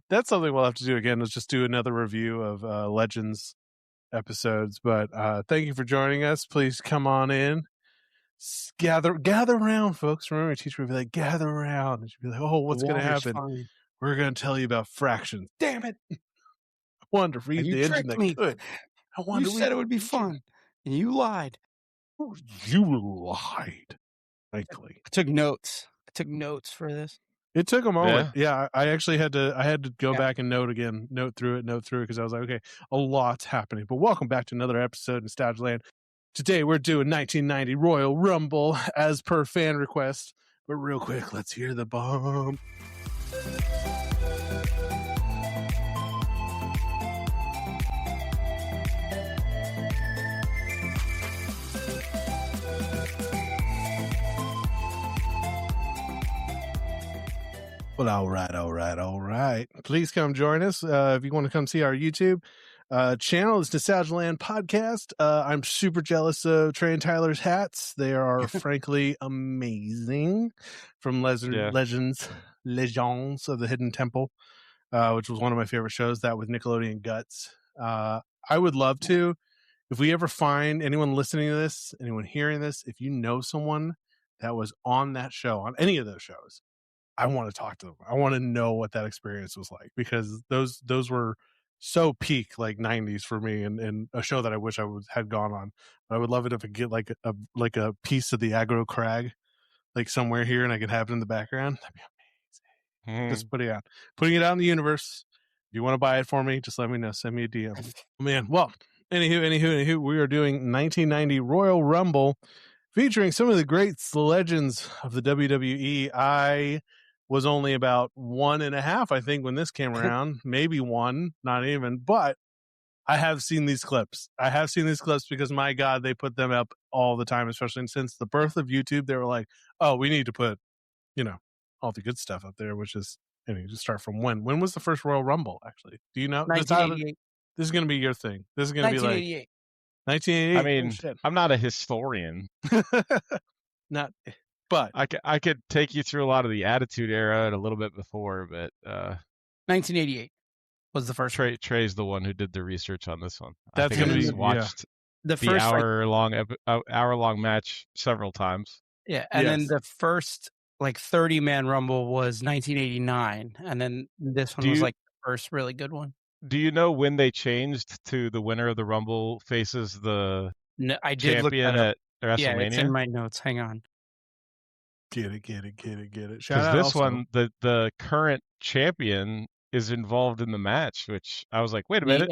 That's something we'll have to do again. Let's just do another review of Legends episodes. But thank you for joining us. Please come on in. Gather around, folks. Remember, your teacher would be like, gather around. And she'd be like, oh, what's going to happen? Fine. We're going to tell you about fractions. Damn it. I wanted to read the engine that could. You said it would be fun. And you lied. You lied. Frankly. I took notes. For this. It took a moment. Yeah, I actually had to go back and note through it, because I was like, okay, a lot's happening. But welcome back to another episode of Nostalgia Land. Today we're doing 1990 Royal Rumble as per fan request. But real quick, let's hear the bomb. Well, all right. Please come join us. If you want to come see our YouTube channel, it's Nostalgia Land Podcast. I'm super jealous of Trey and Tyler's hats. They are frankly amazing. From Legends of the Hidden Temple, which was one of my favorite shows, that with Nickelodeon Guts. I would love to, if we ever find anyone listening to this, anyone hearing this, if you know someone that was on that show, on any of those shows, I want to talk to them. I want to know what that experience was like, because those were so peak, like 90s for me, and a show that I wish had gone on. But I would love it if I get like a piece of the aggro crag, like somewhere here, and I could have it in the background. That'd be amazing. Just putting it out in the universe. If you want to buy it for me, just let me know. Send me a DM. Man, well, anywho, we are doing 1990 Royal Rumble, featuring some of the great legends of the WWE. I was only about 1.5, I think, when this came around. Maybe one, not even. But I have seen these clips. Because, my God, they put them up all the time, especially since the birth of YouTube. They were like, oh, we need to put, all the good stuff up there, which is, just start from when. When was the first Royal Rumble, actually? Do you know? 1988. This is going to be your thing. This is going to be like 1988. I mean, I'm not a historian. But I could take you through a lot of the Attitude Era and a little bit before, but 1988 was the first. Trey's the one who did the research on this one. That's going to be watched the first hour-long match several times. Yeah, and then the first 30-man Rumble was 1989, and then this one was the first really good one. Do you know when they changed to the winner of the Rumble faces the champion at WrestleMania? Yeah, it's in my notes. Hang on. Get it. Because this one, the current champion is involved in the match, which I was like, wait a minute.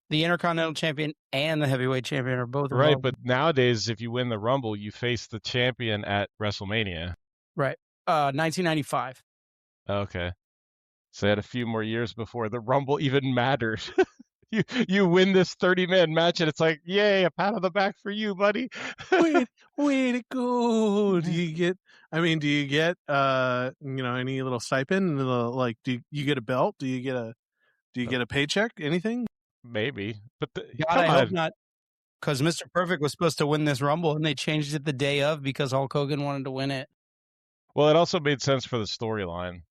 The Intercontinental Champion and the Heavyweight Champion are both right. involved. But nowadays, if you win the Rumble, you face the champion at WrestleMania. Right. 1995. Okay. So they had a few more years before the Rumble even mattered. You win this 30-man match, and it's like, yay, a pat on the back for you, buddy. way to go. Do you get any little stipend? Do you get a belt? Do you get a paycheck? Anything? Maybe. But I hope not. Because Mr. Perfect was supposed to win this Rumble, and they changed it the day of because Hulk Hogan wanted to win it. Well, it also made sense for the storyline.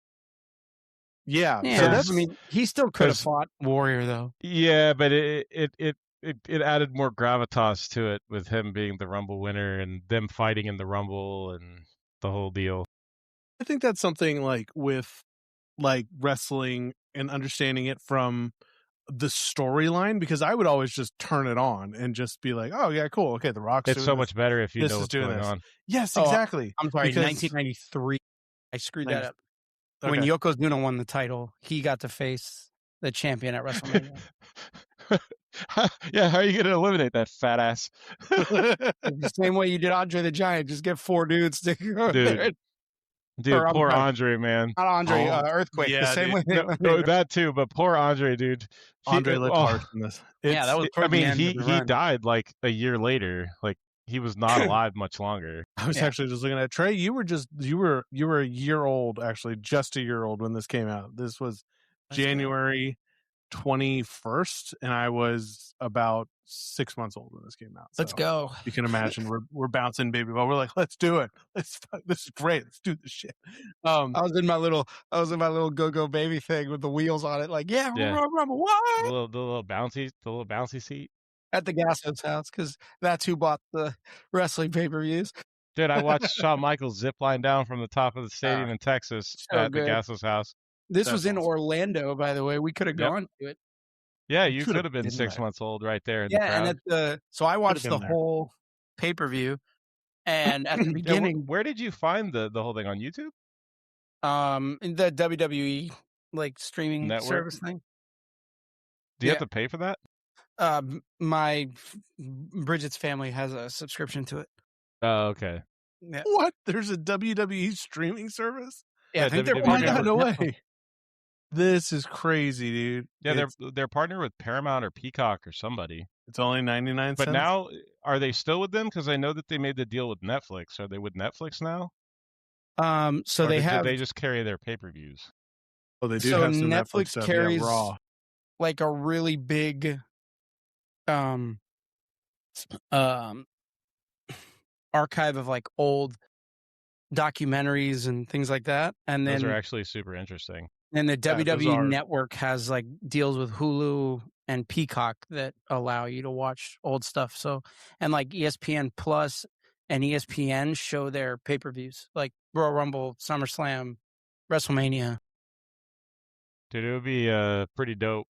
Yeah. So he still could have fought Warrior, though. Yeah, but it added more gravitas to it with him being the Rumble winner and them fighting in the Rumble and the whole deal. I think that's something with wrestling and understanding it from the storyline, because I would always just turn it on and just be like, oh yeah, cool, okay, The Rock's it's so much better if you know what's going on. Yes, exactly. I'm sorry, 1993. I screwed that up. Okay. When Yokozuna won the title, he got to face the champion at WrestleMania. Yeah, how are you going to eliminate that fat ass? The same way you did Andre the Giant. Just get 4 dudes to go there. Dude, poor Andre, man. Not Andre, Earthquake. Yeah, the same way. No, that too, but poor Andre, dude. Andre looked hard in this. That was. He died like a year later. Like, he was not alive much longer. I was actually just looking at Trey. You were a year old, actually, just a year old when this came out. This was January 21st, and I was about 6 months old when this came out. Let's So go. you can imagine we're bouncing baby ball. We're like, let's do it. This is great. Let's do this shit. I was in my little go-go baby thing with the wheels on it, like, yeah, Yeah. rumble, The what? little bouncy seat. At the Gasso's house, because that's who bought the wrestling pay-per-views. Dude, I watched Shawn Michaels zip line down from the top of the stadium Ah, in Texas so at the good. Gassos house. This That's was in awesome. Orlando, by the way. We could have Yep. gone to it. Yeah, You you could've could have been been 6 there. months old right there in the Yeah, and crowd. so I watched been the there. whole pay-per-view, and at the Yeah, beginning, where did you find the whole thing on YouTube in the WWE like streaming network? service thing. Do you have Yeah. to pay for that? Bridget's family has a subscription to it. Oh, okay. Yeah. What? There's a WWE streaming service? Yeah, I think they're WWE Oh my partnered god, with no Netflix. way. This is crazy, dude. Yeah, they're partnered with Paramount or Peacock or somebody. It's only 99 But cents. now, are they still with them? Because I know that they made the deal with Netflix. Are they with Netflix now? So Or they did have they just carry their pay-per-views? Oh, they do so have some Netflix Netflix stuff. carries Yeah, Raw. like a really big archive of like old documentaries and things like that. And Those then are actually super interesting. and the those WWE are. Network has like deals with Hulu and Peacock that allow you to watch old stuff. So, and like ESPN Plus and ESPN show their pay-per-views, like Royal Rumble, SummerSlam, WrestleMania. Dude, it would be pretty dope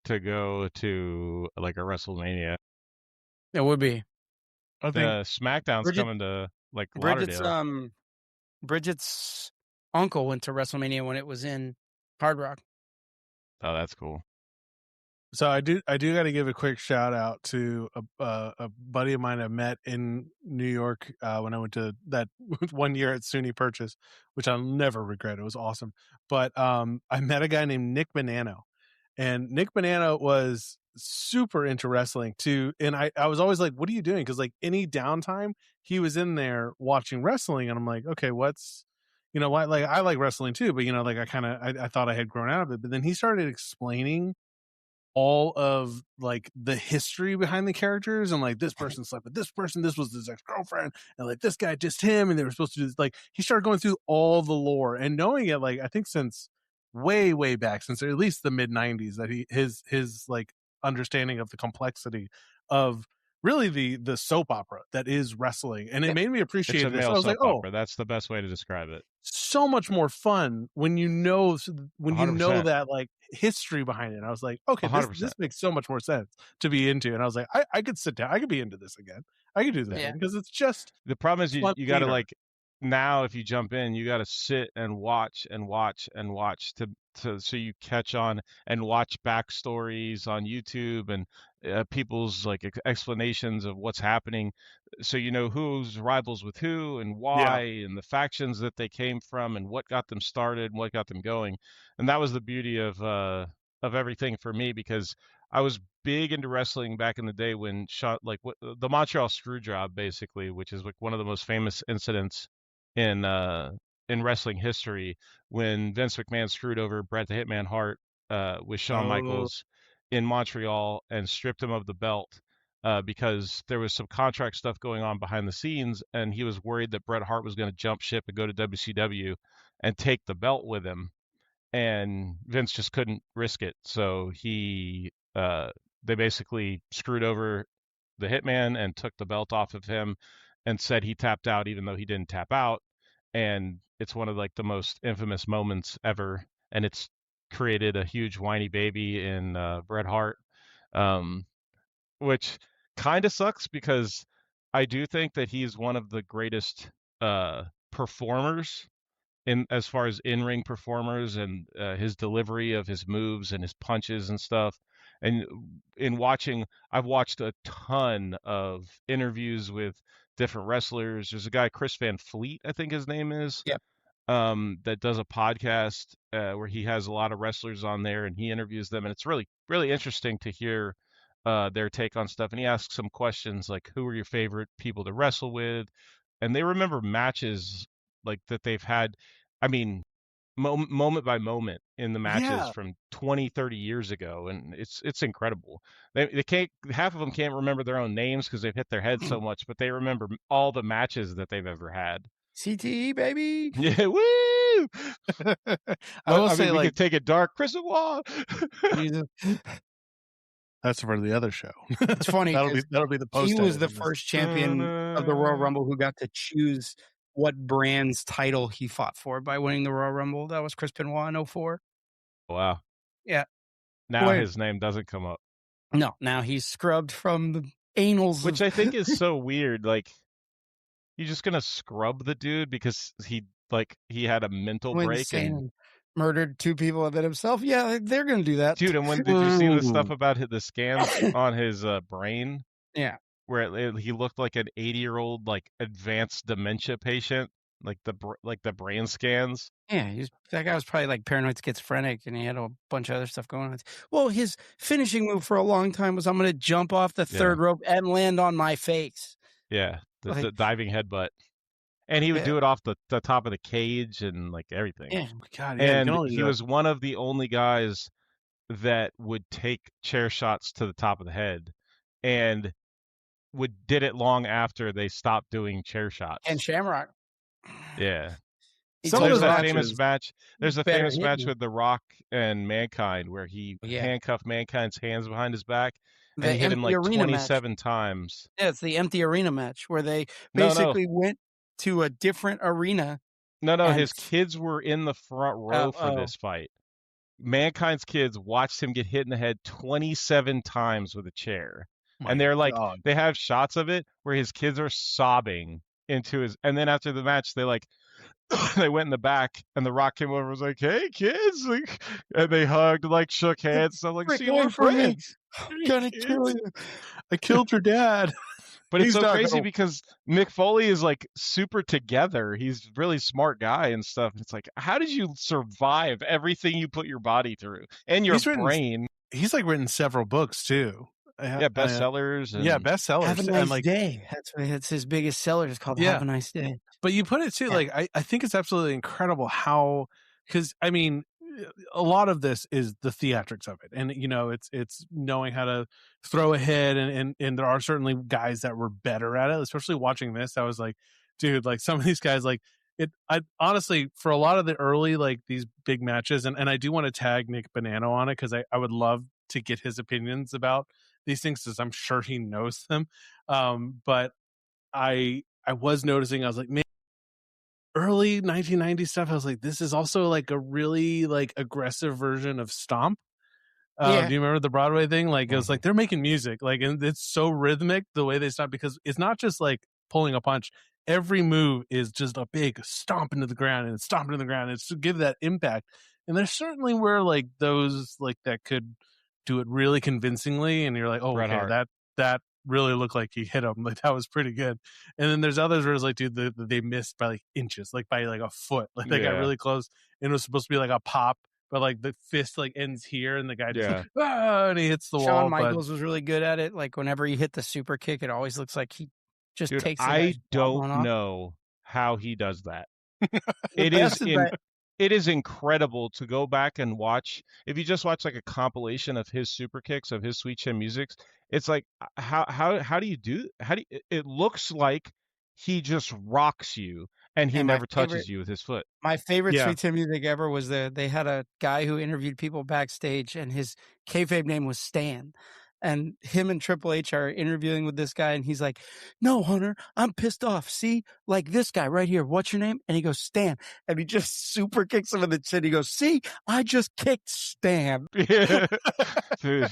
to go to like a WrestleMania. It would be. I think SmackDown's Bridget- coming to like Bridget's Lauderdale. Bridget's uncle went to WrestleMania when it was in Hard Rock. Oh, that's cool. so. I do got to give a quick shout out to a buddy of mine I met in New York when I went to that 1 year at SUNY Purchase, which I'll never regret. It was awesome. But I met a guy named Nick Bonanno, and Nick Bonanno was super into wrestling too. And I was always like, what are you doing? Because like any downtime, he was in there watching wrestling, and I'm like, okay, what's what? Like I like wrestling too, but like I thought I had grown out of it. But then he started explaining all of like the history behind the characters, and like this person slept with this person, this was his ex-girlfriend, and like this guy dissed him, and they were supposed to do this. Like he started going through all the lore and knowing it, like I think since way back, since at least the mid 90s, that his like understanding of the complexity of really the soap opera that is wrestling, and it made me It's appreciate a this. I male was soap like, oh, opera. That's the best way to describe it. so much more fun when you know 100%. that like history behind it. I was like, okay, this 100%. makes so much more sense to be into. And I was like, I could sit down, I could be into this again. I could do that Yeah. because it's just The problem is you got to theater. like now if you jump in, you got to sit and watch and watch and watch to so you catch on and watch backstories on YouTube and people's like explanations of what's happening, so you know who's rivals with who and why and the factions that they came from and what got them started and what got them going. And that was the beauty of everything for me, because I was big into wrestling back in the day when the Montreal Screwjob, basically, which is like one of the most famous incidents in wrestling history, when Vince McMahon screwed over Bret the Hitman Hart with Shawn Michaels in Montreal and stripped him of the belt because there was some contract stuff going on behind the scenes, and he was worried that Bret Hart was going to jump ship and go to WCW and take the belt with him, and Vince just couldn't risk it. So they basically screwed over the Hitman and took the belt off of him and said he tapped out, even though he didn't tap out. And it's one of like the most infamous moments ever, and it's created a huge whiny baby in Bret Hart, which kind of sucks because I do think that he's one of the greatest performers in as far as in-ring performers, and his delivery of his moves and his punches and stuff. And I've watched a ton of interviews with different wrestlers. There's a guy, Chris Van Fleet, I think his name is, Yep. that does a podcast where he has a lot of wrestlers on there and he interviews them, and it's really, really interesting to hear their take on stuff. And he asks some questions like, who are your favorite people to wrestle with? And they remember matches like that they've had. I mean, moment by moment in the matches Yeah. from 20, 30 years ago, and it's incredible. They can't, half of them can't remember their own names because they've hit their head so much, but they remember all the matches that they've ever had. CTE, baby. Yeah, woo! I will I mean, say, we like, could take it dark, Chris Noir. Jesus, that's for the other show. It's funny that'll because be the he post was edit the on this. first champion of the Royal Rumble who got to choose what brand's title he fought for by winning the Royal Rumble. That was Chris Benoit in 04. Wow. Yeah. Now Wait. his name doesn't come up, No, now he's scrubbed from the annals which of I think is so weird. Like, you're just gonna scrub the dude because he had a mental break. insane And and murdered 2 people and then himself. Yeah, they're going to do that. dude, and when did you see the stuff Ooh. about the scans on his brain? Yeah. Where he looked like an 80-year-old like advanced dementia patient, like the brain scans. Yeah, that guy was probably like paranoid schizophrenic, and he had a bunch of other stuff going on. Well, his finishing move for a long time was, "I'm going to jump off the Yeah, 3rd rope and land on my face." yeah, the Like, diving headbutt, and he would yeah, do it off the top of the cage and like everything. yeah. God, yeah, you can And only do he that. was one of the only guys that would take chair shots to the top of the head, and did it long after they stopped doing chair And shots. Shamrock, Yeah. he Some of told There's those The that Rock, famous matches. match. There's a "Better famous hit match me." with The Rock and Mankind where he Yeah, handcuffed Mankind's hands behind his back and the he hit him empty like arena match. 27 times. Yeah, it's the empty arena match where they No, no, basically went to a different arena no, no. and His kids were in the front row for oh this fight. Mankind's kids watched him get hit in the head 27 times with a chair. My And they're like, God. they have shots of it where his kids are sobbing into his, and then after the match, they like, they went in the back and The Rock came over and was like, "Hey kids," like, and they hugged, like shook hands. So I'm like, "Quit "See, we're going for me. friends." I'm gonna kill you." I killed your dad. But it's He's so not crazy gonna. because Mick Foley is like super together. He's a really smart guy and stuff. It's like, how did you survive everything you put your body through and your He's written. brain? He's like written several books too. Yeah, bestsellers Yeah, and bestsellers. "Have a And nice like, day." That's his biggest seller. It's called "Have yeah, a Nice Day." but you put it too. Yeah. Like, I think it's absolutely incredible how, because I mean, a lot of this is the theatrics of it, and it's knowing how to throw a hit, and there are certainly guys that were better at it. Especially watching this, I was like, dude, like some of these guys, like it. I honestly, for a lot of the early like these big matches, and I do want to tag Nick Bonanno on it because I would love to get his opinions about these things because I'm sure he knows them. But I was noticing, I was like, man, early 1990 stuff, I was like, this is also like a really like aggressive version of Stomp. Yeah. Do you remember the Broadway thing? Like it was like Mhm. they're making music, like, and it's so rhythmic the way they stomp because it's not just like pulling a punch. Every move is just a big stomp into the ground and stomp into the ground. It's to give that impact. And there's certainly where like those like that could do it really convincingly, and you're like, oh, Bret okay, Hart. that really looked like he hit him. Like that was pretty good. And then there's others where it's like, dude, they missed by like inches, like by like a foot. Like they got Yeah, really close, and it was supposed to be like a pop, but like the fist like ends here and the guy just yeah. and he hits the Shawn wall. But Michaels was really good at it. Like whenever he hit the super kick, it always looks like he just Dude, takes the I guy's don't jawbone off. know how he does that. The It is best is that it is incredible to go back and watch. If you just watch like a compilation of his super kicks of his sweet chin musics, it's like how do you do it looks like he just rocks you and he and my never favorite touches you with his foot. My favorite yeah, Sweet Tin music ever was they had a guy who interviewed people backstage, and his kayfabe name was Stan. And him and Triple H are interviewing with this guy, and he's like, "No, Hunter, I'm pissed off. See, like this guy right here. What's your name?" And he goes, "Stan." And he just super kicks him in the chin. He goes, "See, I just kicked Stan." Yeah. Dude,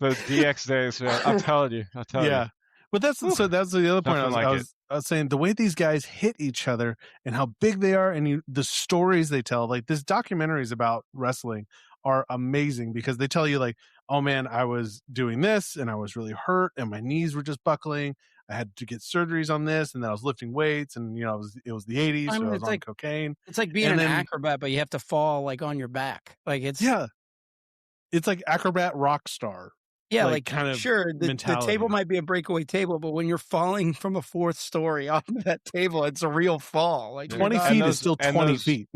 the DX days, man. I'm telling you. I'll tell you. yeah. But that's Whew, so that's the other point. nothing like it. I was saying the way these guys hit each other and how big they are, and the stories they tell. Like this documentaries about wrestling are amazing because they tell you like, oh man, I was doing this and I was really hurt and my knees were just buckling. I had to get surgeries on this, and then I was lifting weights, and it was the 80s, I so mean, I was on cocaine. it's like being And an then acrobat, but you have to fall like on your back. Like it's yeah, it's like acrobat rock star. Yeah, like, like, kind of sure, the mentality. table might be a breakaway table, but when you're falling from a 4th story onto that table, it's a real fall. Like, you're 20 not feet is still 20 feet.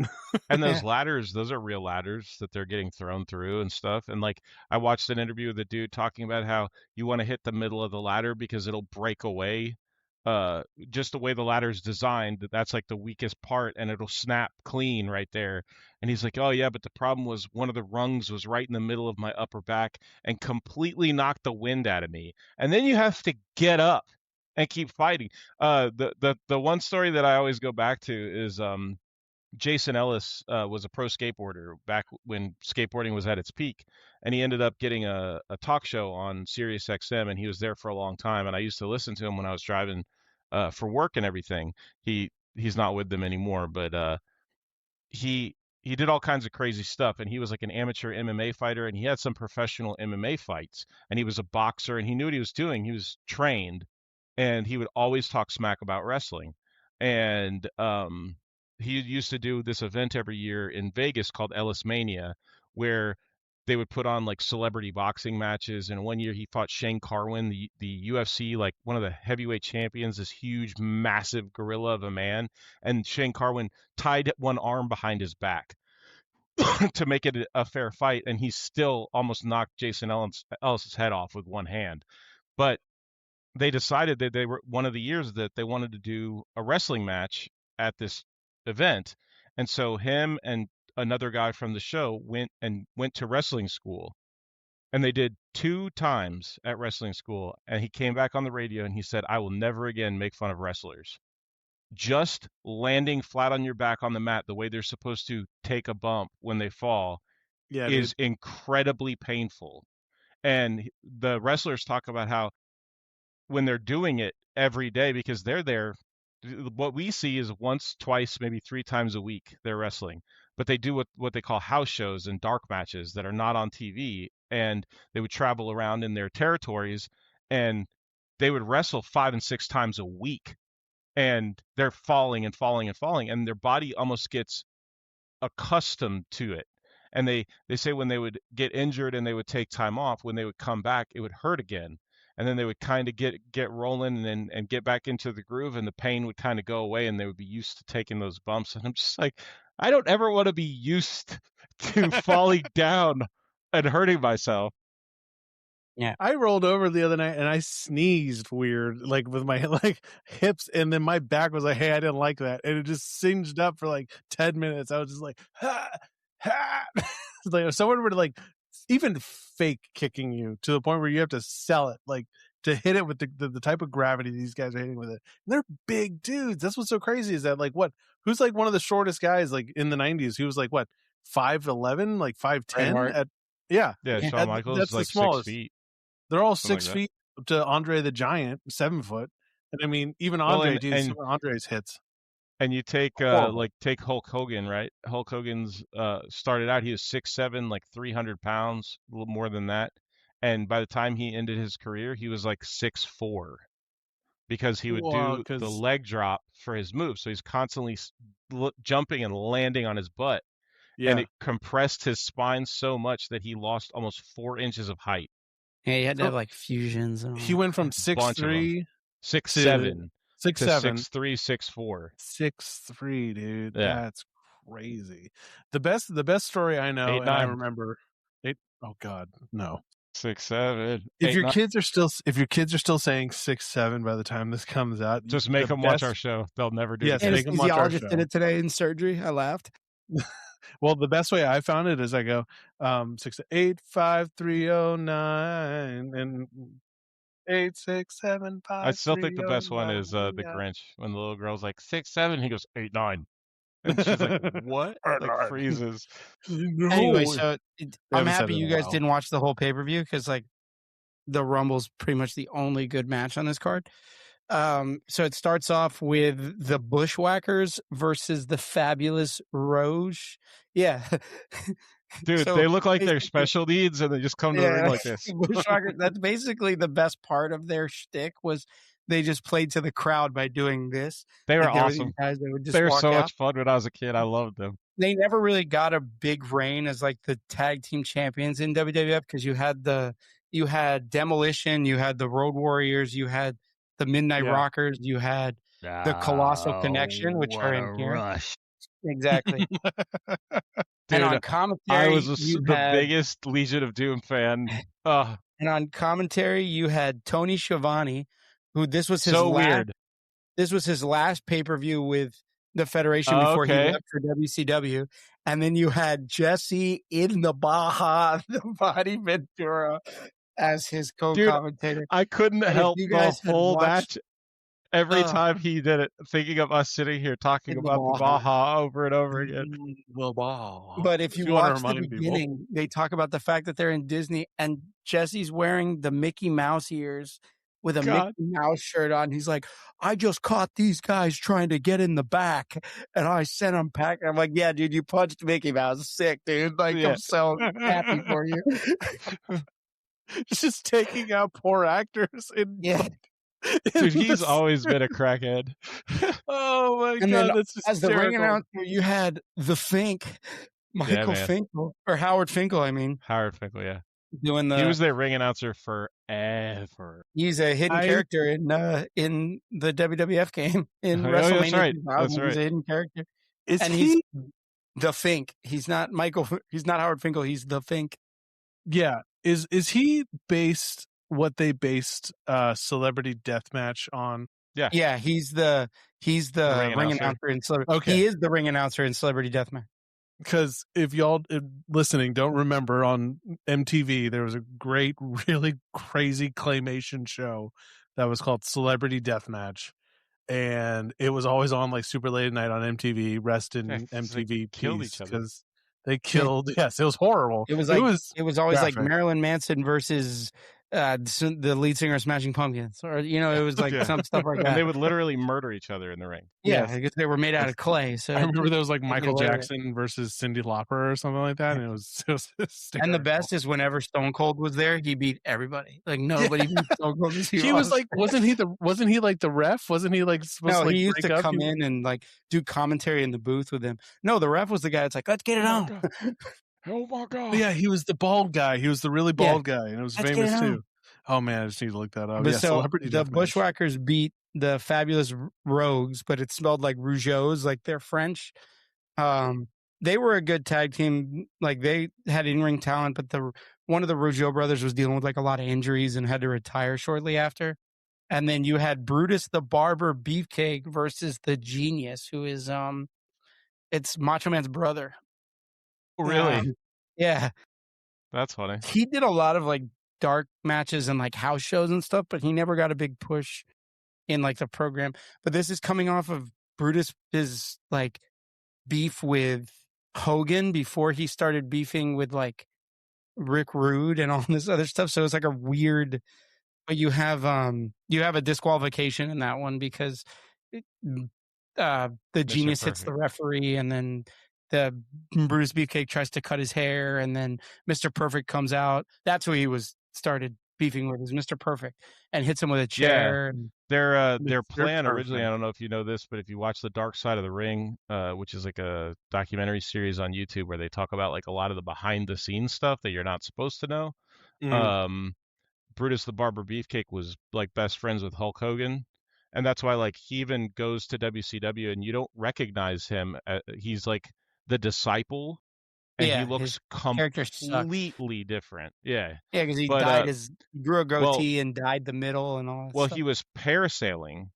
And those Yeah. ladders, those are real ladders that they're getting thrown through and stuff. And like I watched an interview with a dude talking about how you want to hit the middle of the ladder because it'll break away. Just the way the ladder is designed, that's like the weakest part and it'll snap clean right there. And he's like, "Oh yeah, but the problem was one of the rungs was right in the middle of my upper back and completely knocked the wind out of me. And then you have to get up and keep fighting." The one story that I always go back to is Jason Ellis was a pro skateboarder back when skateboarding was at its peak, and he ended up getting a talk show on Sirius XM, and he was there for a long time. And I used to listen to him when I was driving for work and everything. He's not with them anymore, but he he did all kinds of crazy stuff, and he was like an amateur MMA fighter, and he had some professional MMA fights, and he was a boxer, and he knew what he was doing. He was trained, and he would always talk smack about wrestling. And he used to do this event every year in Vegas called Ellis Mania, where they would put on like celebrity boxing matches. And one year he fought Shane Carwin, the UFC, like one of the heavyweight champions, this huge, massive gorilla of a man. And Shane Carwin tied one arm behind his back to make it a fair fight, and he still almost knocked Jason Ellis's head off with one hand. But they decided that they were one of the years that they wanted to do a wrestling match at this event, and so him and another guy from the show went to wrestling school, and they did 2 times at wrestling school. And he came back on the radio and he said, "I will never again make fun of wrestlers. Just landing flat on your back on the mat the way they're supposed to take a bump when they fall Yeah, dude. is incredibly painful." And the wrestlers talk about how when they're doing it every day, because they're there, what we see is once, twice, maybe 3 times a week they're wrestling, but they do what they call house shows and dark matches that are not on TV, and they would travel around in their territories, and they would wrestle 5 and 6 times a week, and they're falling and falling and falling, and their body almost gets accustomed to it. And they say when they would get injured and they would take time off, when they would come back, it would hurt again. And then they would kind of get rolling and get back into the groove, and the pain would kind of go away, and they would be used to taking those bumps. And I'm just like, I don't ever want to be used to falling down and hurting myself. I rolled over the other night and I sneezed weird, like with my like hips, and then my back was like, "Hey, I didn't like that," and it just singed up for like 10 minutes. I was just like, "Ha, ha." It's like if someone were to like even fake kicking you to the point where you have to sell it, like to hit it with the type of gravity these guys are hitting with it. And they're big dudes. That's what's so crazy is that like what? Who's like one of the shortest guys like in the 90s? He was like what 5'11", like 5'10" Hart. at yeah. Yeah, Yeah. Shawn Michaels That's is like the 6 smallest. feet. They're all Something 6 like feet up to Andre the Giant, 7 foot. And I mean, even Well, Andre, and dude, some of Andre's hits. and you take Horrible. take Hulk Hogan, right? Hulk Hogan's started out, he was 6'7", like 300 pounds, a little more than that. And by the time he ended his career, he was like 6'4", because he would Well, do the because leg drop for his move. So he's constantly jumping and landing on his butt, and yeah. it compressed his spine so much that he lost almost 4 inches of height. Yeah, you had to So have like fusions and all he that. went from Bunch of them. 6'3" 6'7" to to 6'7", 6'3", 6'4". 6'3", dude. Yeah, That's crazy. The best story I know, and I 8'9", remember it. Oh God, no. 6'7", If your 8'9". kids are still saying 6'7" by the time this comes out, Just make the them watch our best. show. They'll never do Yes, it again. make them watch our Anesthesiologist did show. it today in surgery. I laughed. Well, the best way I found it is I go 685-309 and 8675309. I still think the best one is the Grinch, when the little girl's like 6'7", he goes 8'9", and she's like, "What?" Like freezes. Anyway, so I'm haven't said happy it in you a guys while. didn't watch the whole pay-per-view because like the Rumble's pretty much the only good match on this card. So it starts off with the Bushwhackers versus the Fabulous Rouge. Yeah. Dude, So they look like they're basically- special needs, and they just come to the ring like this. Bushwhackers, that's basically the best part of their shtick was they just played to the crowd by doing this. They were Like, there awesome. these guys that would just They were walk so out. much fun when I was a kid. I loved them. They never really got a big reign as like the tag team champions in WWF because you had the you had Demolition, you had the Road Warriors, you had the Midnight Yeah. Rockers, you had the Colossal Connection, which what are a in here. rush. Exactly. And Dude, on I commentary, was you the had, biggest Legion of Doom fan. Oh, and on commentary, you had Tony Schiavone, who this was his so last. weird. This was his last pay-per-view with the Federation Oh, before he okay. left for WCW. And then you had Jesse in the Baja, the Body Ventura, as his Dude, co-commentator. I couldn't And if help you the guys had whole watched match every time he did it, thinking of us sitting here talking in the about the Baja, Baja over and over again. but if If you you want to watch the remind people. beginning, they talk about the fact that they're in Disney and Jesse's wearing the Mickey Mouse ears with a God. Mickey Mouse shirt on. He's like, I just caught these guys trying to get in the back and I sent them packing. I'm like, yeah, dude, you punched Mickey Mouse. Sick, dude. Like, Yeah. I'm so happy for you. It's just taking out poor actors. Yeah. Dude, he's always been a crackhead. Oh my And then god, that's as the ring hysterical. announcer, you had the Fink, Michael man. Finkel, or Howard Finkel, I mean, Howard Finkel, yeah. doing He was the. their ring announcer forever. He's a hidden character in the WWF game in Oh, WrestleMania that's right. 2000. That's He's right. a hidden character, Is and he? he's the Fink. He's not Michael. He's not Howard Finkel. He's the Fink. Yeah. Is he based what they based Celebrity Deathmatch on? Yeah. Yeah, he's the ring announcer in Celebrity. Okay. He is the ring announcer in Celebrity Deathmatch. Because if y'all listening don't remember, on MTV there was a great, really crazy claymation show that was called Celebrity Deathmatch, and it was always on like super late at night on MTV. Rest in MTV killed peace, each other. because they killed. Yes, it was horrible. It was like it was always graphic. like Marilyn Manson versus the lead singer of Smashing Pumpkins, or it was like some stuff like that. And they would literally murder each other in the ring. Yeah, Yes. because they were made out of clay. So I remember there was like Michael hilarious. Jackson versus Cyndi Lauper or something like that, and it was hysterical. And the best is whenever Stone Cold was there, he beat everybody. Like nobody beat Stone Cold as he was like, wasn't he like the ref? Wasn't he like supposed to like he used break to up? come in and like do commentary in the booth with him. No, the ref was the guy that's like, let's get it on. Oh my god! Yeah, he was the bald guy. He was the really bald guy, and it was Let's famous get it too. on. Oh man, I just need to look that up. But Yeah, so Celebrity the Deathmatch. Bushwhackers beat the Fabulous Rogues, but it spelled like Rougeaus, like they're French. They were a good tag team. Like they had in-ring talent, but one of the Rougeau brothers was dealing with like a lot of injuries and had to retire shortly after. And then you had Brutus the Barber Beefcake versus the Genius, who is it's Macho Man's brother. Really? Yeah. That's funny. He did a lot of like dark matches and like house shows and stuff, but he never got a big push in like the program. But this is coming off of Brutus's like beef with Hogan before he started beefing with like Rick Rude and all this other stuff. So it's like a weird, but you have a disqualification in that one because the Genius hits the referee, and then the Brutus Beefcake tries to cut his hair, and then Mr. Perfect comes out. That's who he started beefing with, is Mr. Perfect, and hits him with a chair. Yeah. And their plan originally, I don't know if you know this, but if you watch The Dark Side of the Ring, which is like a documentary series on YouTube where they talk about like a lot of the behind the scenes stuff that you're not supposed to know. Brutus the Barber Beefcake was like best friends with Hulk Hogan. And that's why like he even goes to WCW and you don't recognize him. He's like the disciple, and he looks completely different. Yeah. Yeah, because he grew a goatee and dyed the middle and all that stuff. He was parasailing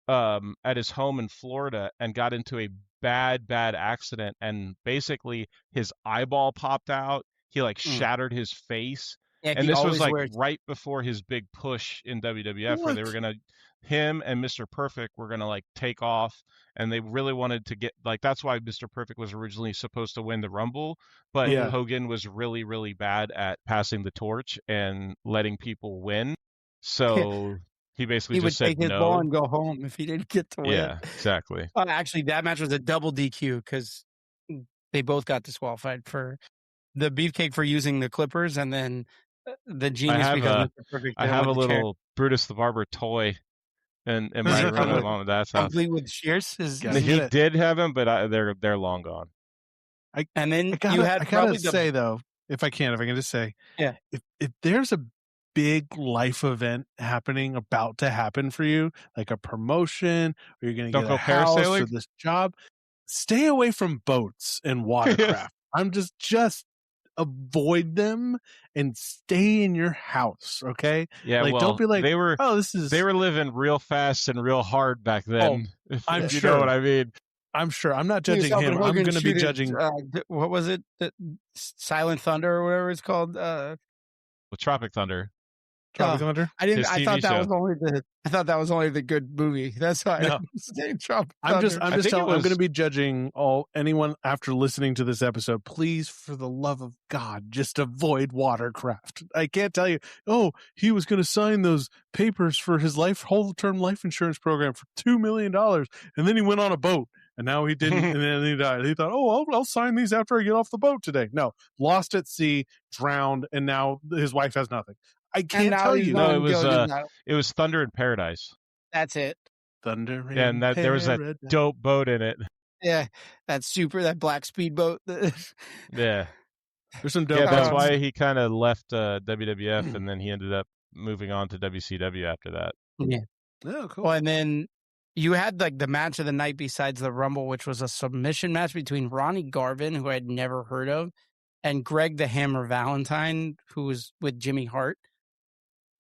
at his home in Florida and got into a bad accident, and basically his eyeball popped out. He like shattered his face. Yeah, and this was like right before his big push in WWF, where they were him and Mr. Perfect were gonna like take off, and they really wanted to get like, that's why Mr. Perfect was originally supposed to win the Rumble, but Hogan was really, really bad at passing the torch and letting people win. So he basically just said would take his ball and go home if he didn't get to win. Yeah, exactly. Actually, that match was a double DQ because they both got disqualified, for the Beefcake for using the clippers, and then the Genius because Mr. Perfect. I have a little Brutus the Barber toy in my room at Mom and Dad's house. Complete with shears. He did have him, but they're long gone. And then I gotta say though, if I can just say, Yeah. if there's a big life event about to happen for you, like a promotion, or you're going to Don't get a go house or parasailing. this job, stay away from boats and watercraft. I'm just avoid them and stay in your house. Okay. Yeah, Like, don't well, be like, they were oh, this is, living real fast and real hard back oh, then. I'm If you know what sure. I mean. I'm sure. I'm not He was judging helping him. I'm Hogan going to be shoot it, judging. what was it? Silent Thunder or whatever it's called. With Tropic Thunder, Tropic Oh, Thunder. his I TV thought that show. was only I thought that was only the good movie. That's why I No. didn't say Tropic I'm Thunder. just I think telling. it I'm going to was- be judging anyone after listening to this episode. Please, for the love of God, just avoid watercraft. I can't tell you. Oh, he was going to sign those papers for his whole term life insurance program for $2 million, and then he went on a boat, and now he didn't, and then he died. He thought, oh, I'll sign these after I get off the boat today. No, lost at sea, drowned, and now his wife has nothing. I can't now tell he's you. No, on it was Thunder in Paradise. That's it. Thunder Yeah, and that there was that dope boat in it. Yeah, that black speedboat. Yeah. There's some dope. Yeah, that's boats. why he kind of left WWF, and then he ended up moving on to WCW after that. Yeah. Oh, cool. Well, and then you had like the match of the night besides the Rumble, which was a submission match between Ronnie Garvin, who I'd never heard of, and Greg the Hammer Valentine, who was with Jimmy Hart.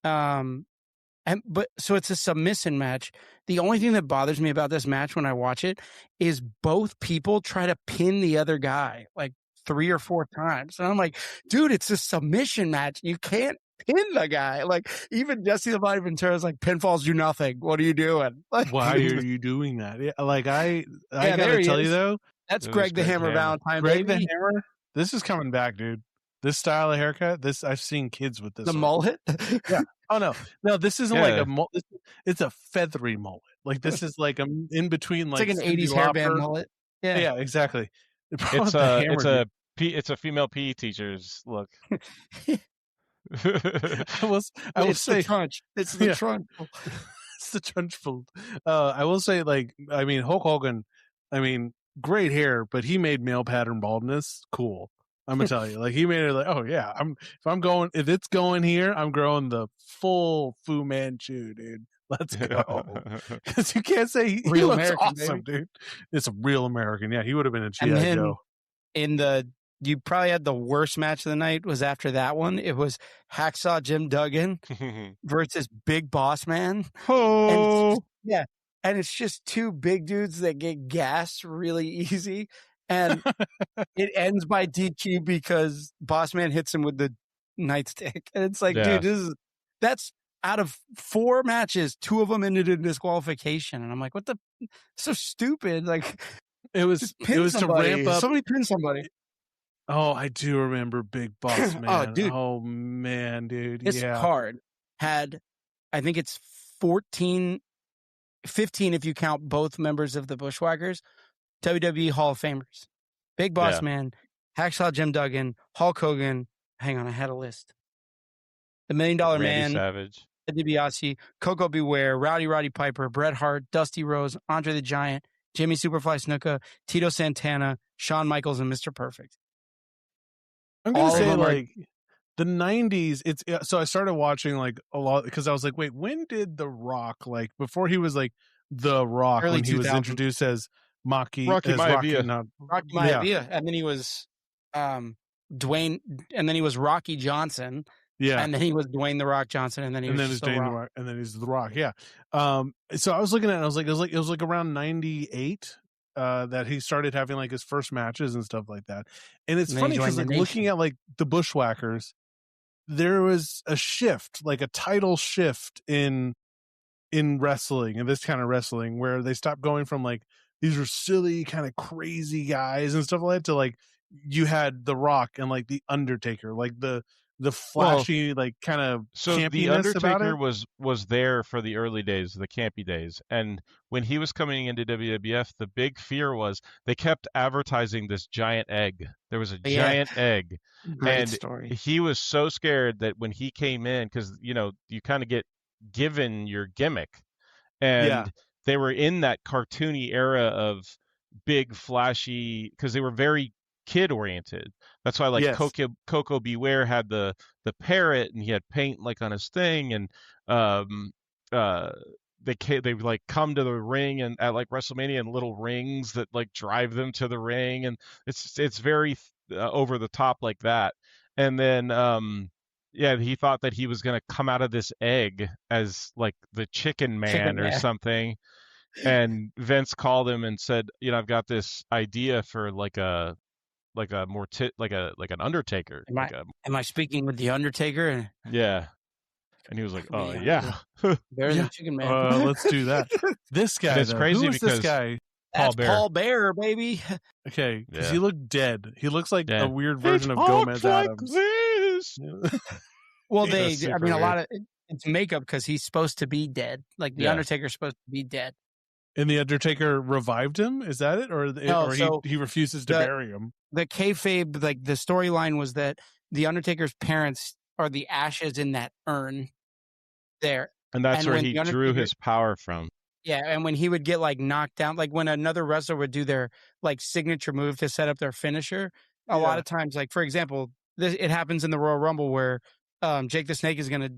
So it's a submission match. The only thing that bothers me about this match when I watch it is both people try to pin the other guy like 3 or 4 times. And I'm like, dude, it's a submission match. You can't pin the guy. Like, even Jesse the Body Ventura's like, pinfalls do nothing. What are you doing? Like, why are you doing that? Yeah, like I Yeah, gotta tell you though, that's It was Greg the Greg Hammer the Hammer. Valentine, Greg baby. the Hammer, this is coming back, dude. This style of haircut, I've seen kids with this. The one. mullet. Yeah. Oh no, this isn't like Yeah. a mullet. It's a feathery mullet. Like this is like a in between, It's like like an Cyndi 80s hairband Lauper. mullet. Yeah, exactly. The problem It's with the hammer, it's a female PE teacher's look. I will It's say the trunch. It's the Yeah. trunch. it's the trunchful. I will say, like, I mean, Hulk Hogan, I mean, great hair, but he made male pattern baldness cool. I'm gonna tell you, like, he made it like, oh yeah, if it's going here, I'm growing the full Fu Manchu, dude. Let's go. Because you can't say he Real looks American, awesome, dude. It's a real American. Yeah, he would have been a And GI then Joe. you probably had the worst match of the night was after that one. It was Hacksaw Jim Duggan versus Big Boss Man. Oh, And it's just 2 big dudes that get gassed really easy. And it ends by DQ because Boss Man hits him with the nightstick. And it's like, Yeah. dude, that's out of 4 matches, 2 of them ended in disqualification. And I'm like, what the? So stupid. Like, It was just pin to somebody. ramp up. Somebody pin somebody. Oh, I do remember Big Boss Man. Oh, dude. Oh man, dude. This Yeah. card had, I think it's 15 if you count both members of the Bushwhackers, WWE Hall of Famers. Big Boss Yeah. Man, Hacksaw Jim Duggan, Hulk Hogan. Hang on, I had a list. The $1 Million Randy Man, Savage. Ted DiBiase, Coco Beware, Roddy Piper, Bret Hart, Dusty Rhodes, Andre the Giant, Jimmy Superfly Snuka, Tito Santana, Shawn Michaels, and Mr. Perfect. I'm gonna All of say them are- like the 90s. So I started watching like a lot because I was like, wait, when did The Rock, like before he was like The Rock, Early when he was 2000s. introduced as Rocky Rocky, Maivia. Rocky Maivia, and then he was Dwayne, and then he was Rocky Johnson, yeah, and then he was Dwayne the Rock Johnson, and then he and was then it's just The Dwayne The Rock. Rock, and then he's The Rock. Yeah. So I was looking at it, and I was like, it was like around 98 that he started having like his first matches and stuff like that. And it's And then he funny because joined like the looking Nation. at like the Bushwhackers, there was a shift, like a title shift in wrestling, and this kind of wrestling, where they stopped going from like these are silly kind of crazy guys and stuff like that to like you had The Rock and like the Undertaker, like the flashy, like kind of So the campiness about Undertaker it. was there for the early days, the campy days, and when he was coming into WWF, the big fear was they kept advertising this giant egg. There was a Yeah. giant egg, Great and story. he was so scared that when he came in, because you kind of get given your gimmick, and Yeah. they were in that cartoony era of big flashy, because they were very kid oriented. That's why like Yes. Coco Beware had the parrot, and he had paint like on his thing, and um uh they like come to the ring and at like WrestleMania in little rings that like drive them to the ring, and it's very over the top like that. And then yeah, he thought that he was gonna come out of this egg as like the Chicken Chicken Man or Man. something. And Vince called him and said, you know, I've got this idea for like an Undertaker, Am I speaking with the Undertaker? yeah. And he was like, oh Man, yeah. Better Yeah. than Chicken Man. Let's do that. This And guy it's though, crazy who is this because guy? That's Bear. Paul Bear, baby. Okay, because Yeah. he looked dead. He looks like Yeah. a weird He version of talks Gomez like Adams. this. Well, Yeah, a super lot weird. of it's makeup because he's supposed to be dead. Like the Yeah. Undertaker's supposed to be dead. And the Undertaker revived him. Is that it, or No, so he refuses to bury him? The kayfabe, like the storyline was that the Undertaker's parents are the ashes in that urn there, And that's where when he the drew Undertaker, his power from. yeah, and when he would get like knocked down, like when another wrestler would do their like signature move to set up their finisher, a lot of times, like for example, it happens in the Royal Rumble where Jake the Snake is going to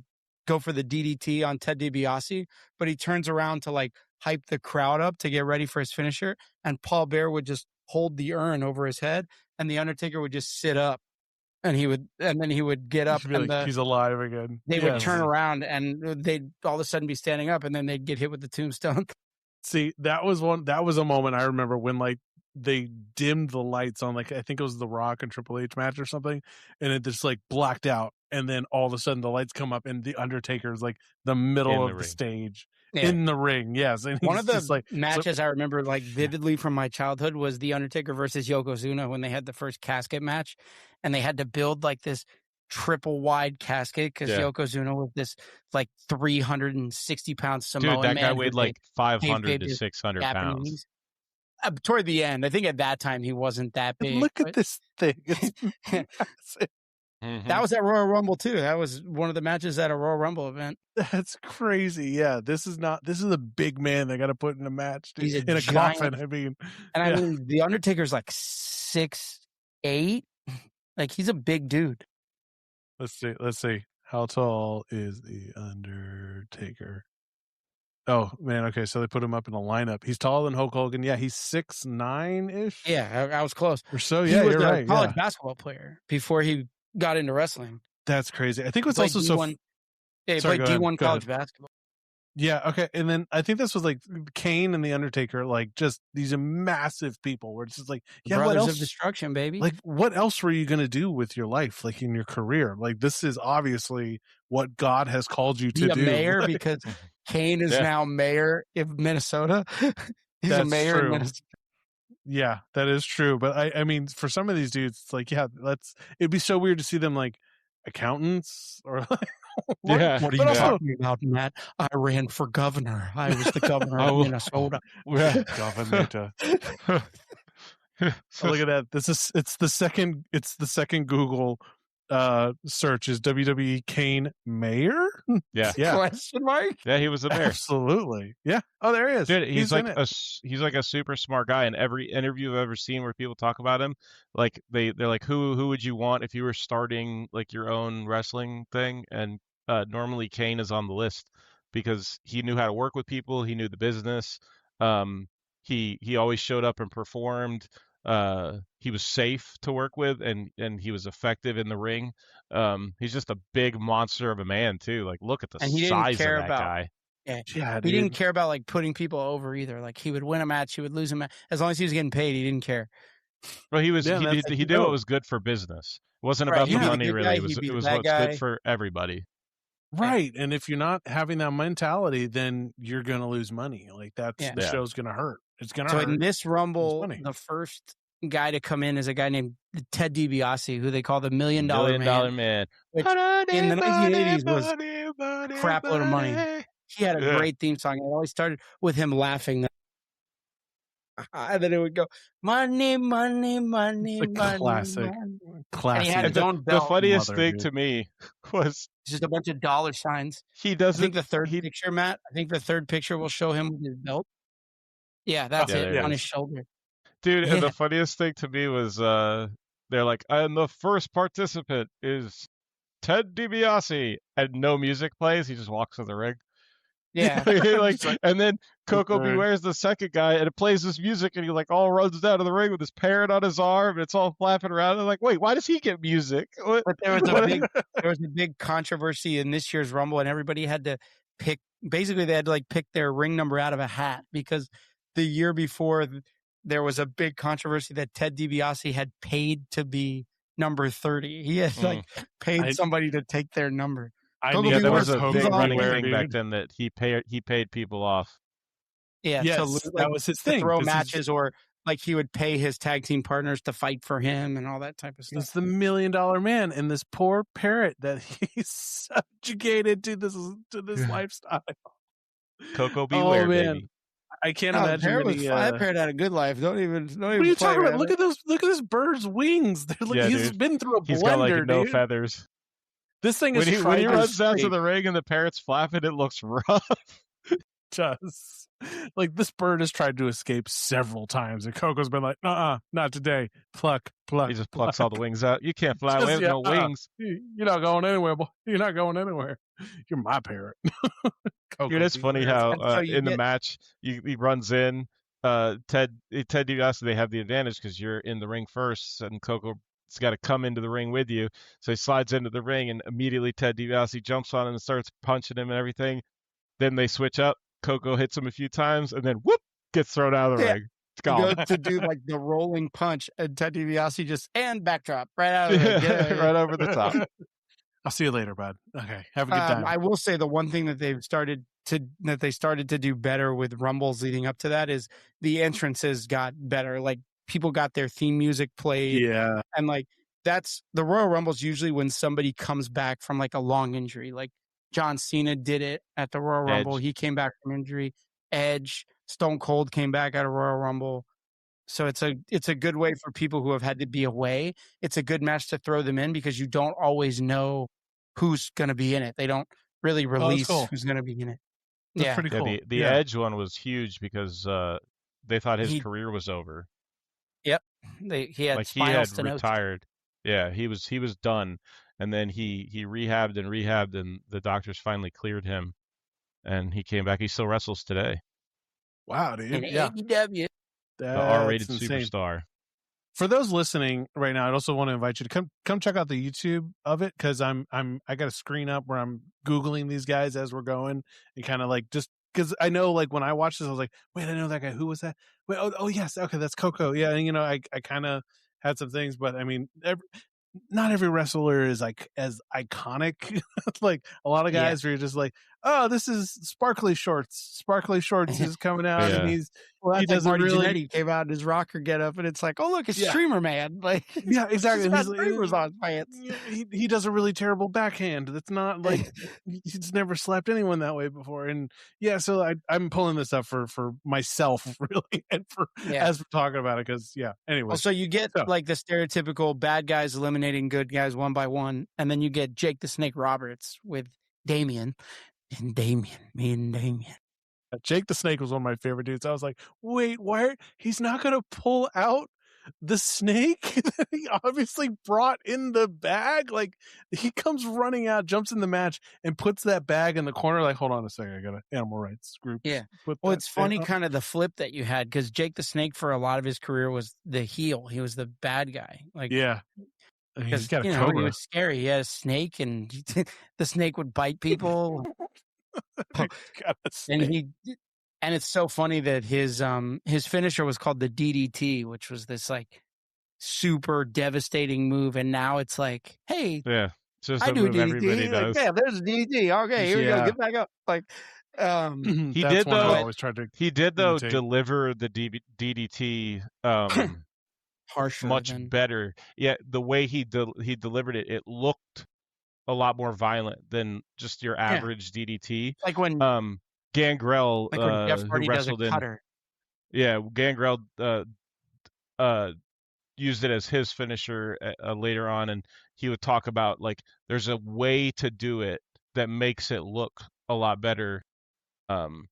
go for the DDT on Ted DiBiase, but he turns around to like hype the crowd up to get ready for his finisher, and Paul Bear would just hold the urn over his head, and the Undertaker would just sit up, and then he would get up, Be and like, he's alive again. they would turn Mhm. around, and they'd all of a sudden be standing up, and then they'd get hit with the tombstone. See, that was a moment I remember when like they dimmed the lights on, like I think it was the Rock and Triple H match or something, and it just like blacked out, and then all of a sudden the lights come up and the Undertaker's like the middle In the of the ring. stage. Yeah. In the ring, yes. And One he's of the just like matches I remember like vividly from my childhood was the Undertaker versus Yokozuna when they had the first casket match, and they had to build like this triple wide casket because Yeah. Yokozuna was this like 360-pound Samoan Dude, that man guy who weighed they like 500 kayfabed to as 600 pounds. Japanese. Toward the end, I think at that time he wasn't that big. look at but this thing. It's massive. Mhm. That was at Royal Rumble too. That was one of the matches at a Royal Rumble event. That's crazy. Yeah, this is a big man they got to put in a match, dude. He's a In a giant- coffin. I mean, And yeah. I mean, the Undertaker's like 6'8". Like he's a big dude. Let's see. How tall is the Undertaker? Oh man, okay. So they put him up in a lineup. He's taller than Hulk Hogan. Yeah, he's 6'9" ish. Yeah, I was close. Or so. He Yeah, was you're a right. college Yeah, basketball player before he got into wrestling. that's crazy. I think what's He also played so. D1 Yeah, he Sorry, played go ahead, D1 go college ahead. basketball. Yeah, okay. And then I think this was like Kane and the Undertaker, like just these massive people. Where it's just like, yeah, what Brothers else? of Destruction, baby. Like, what else were you going to do with your life, like in your career? Like, this is obviously what God has called you to be a do. mayor Like, because Kane is Yeah. now mayor of Minnesota. He's a That's mayor in true. Minnesota. Yeah, that is true. But I mean, for some of these dudes, it's like, yeah, it'd be so weird to see them like accountants or like, Yeah. What are but you also- talking about, Matt? I ran for governor. I was the governor of Oh. Minnesota. Yeah. Governor. Look at that. It's the second Google search is WWE Kane mayor. Yeah. Yeah, Question mark? Yeah, he was the mayor. absolutely. Yeah. Oh, there he is. Dude, he's like in it. he's like a super smart guy. In every interview I've ever seen where people talk about him, like they're like, who would you want if you were starting like your own wrestling thing? And normally Kane is on the list because he knew how to work with people, he knew the business. He always showed up and performed. He was safe to work with, and he was effective in the ring. He's just a big monster of a man too. Like, look at the And he didn't size of care that about- guy. Yeah. Yeah, He didn't dude. care about like putting people over either. Like he would win a match, he would lose a match. As long as he was getting paid, he didn't care. Well, he Yeah, that's he like, did what no. was good for business. It wasn't Right, about he'd the be the money good really. guy, It was he'd be it the was bad what's guy. good for everybody. Right. And if you're not having that mentality, then you're going to lose money. Like the Yeah. show's going to hurt. It's going to So hurt. in this Rumble, funny. the first guy to come in is a guy named Ted DiBiase, who they call the $1 Million Man. Man. Which in the 1980s was a crap load of money. He had a Yeah. great theme song. It always started with him laughing. And then it would go, money, money, money, It's a money, classic. money. Classic. had his own The belt. funniest Mother, thing dude. to me was It's just a bunch of dollar signs. he I doesn't. think the third he, picture, Matt, will show him with his belt. Yeah, that's Yeah, it there it on is. his shoulder. Dude, Yeah. the funniest thing to me was they're like, and the first participant is Ted DiBiase, and no music plays. He just walks to the ring. Yeah. Like, and then Coco turn. Beware's the second guy, and it plays this music, and he like all runs down to the ring with his parrot on his arm, and it's all flapping around. And like, wait, why does he get music? What? But there was a big controversy in this year's Rumble, and everybody had to pick. Basically, they had to like pick their ring number out of a hat because the year before there was a big controversy that Ted DiBiase had paid to be number 30. He had like paid somebody to take their number. Yeah, that was a big running Beware, thing dude. back then that he paid people off. Yeah, Yes, to, that was his thing. throw 'cause matches, or like he would pay his tag team partners to fight for him and all that type of He's stuff. the $1 million man, and this poor parrot that he's subjugated to this lifestyle. Coco Beware, man. baby. I can't imagine that parrot had a good life. Don't even. What are you talking about? Look at this bird's wings. They're like, Yeah, he's dude. been through a He's blender, got like no dude. feathers. This thing is When he runs down to straight. the ring and the parrot's flapping, it looks rough. Does. Like, this bird has tried to escape several times, and Coco's been like, not today. Pluck. He just plucks all the wings out. You can't fly away with no wings. You're not going anywhere, boy. You're not going anywhere. You're my parrot. Dude, it's funny how in the match he runs in. Ted DiBiase, they have the advantage because you're in the ring first, and Coco's got to come into the ring with you. So he slides into the ring, and immediately Ted DiBiase jumps on him and starts punching him and everything. Then they switch up. Coco hits him a few times, and then whoop, gets thrown out of the ring. It's gone. He goes to do like the rolling punch, and Ted DiBiase just backdrop right out of the ring. Right over the top. I'll see you later, bud. Okay, have a good time. I will say the one thing that they started to do better with Rumbles leading up to that is the entrances got better. Like, people got their theme music played. Yeah. And like, that's the Royal Rumbles usually when somebody comes back from like a long injury. Like John Cena did it at the Royal Rumble. He came back from injury. Edge, Stone Cold came back at a Royal Rumble. So it's a good way for people who have had to be away. It's a good match to throw them in because you don't always know who's going to be in it. They don't really release who's going to be in it. That's pretty cool. The Edge one was huge because they thought his career was over. Yep, he had retired. Yeah, he was done, and then he rehabbed, and the doctors finally cleared him, and he came back. He still wrestles today. Wow, dude! In AEW, the R-rated superstar. For those listening right now, I'd also want to invite you to come check out the YouTube of it, because I got a screen up where I'm Googling these guys as we're going, and kind of like, just because I know, like, when I watched this, I was like, wait, I know that guy. Who was that? Wait, oh yes, okay, that's Coco. Yeah, and I kind of had some things, but I mean, not every wrestler is like as iconic. Like a lot of guys where you're just like, oh, this is Sparkly Shorts is coming out, and he doesn't Marty really Jannetty came out in his rocker getup, and it's like, oh look, it's Streamer Man. Like, yeah, exactly. He's got streamers on his pants. He does a really terrible backhand. That's not like he's never slapped anyone that way before. And so I'm pulling this up for myself, really, and as we're talking about it, because anyway. So you get like the stereotypical bad guys eliminating good guys one by one, and then you get Jake the Snake Roberts with Damien. And Damien. Jake the Snake was one of my favorite dudes. I was like, wait, why? He's not going to pull out the snake that he obviously brought in the bag? Like, he comes running out, jumps in the match, and puts that bag in the corner. Like, hold on a second, I got an animal rights group. Yeah. Well, it's funny kind of the flip that you had, because Jake the Snake for a lot of his career was the heel. He was the bad guy. Like, he's got a cobra. He was scary. He had a snake, and the snake would bite people. And it's so funny that his finisher was called the DDT, which was this like super devastating move, and now it's like, hey, just I do DDT. Everybody does. Like, there's a DDT. Okay, here we go. Get back up. Like, he did though deliver the DDT harsher, much better. Yeah, the way he delivered it, it looked a lot more violent than just your average DDT. Like when Gangrel, when Jeff Hardy who wrestled does a cutter. Gangrel used it as his finisher later on, and he would talk about like there's a way to do it that makes it look a lot better. I don't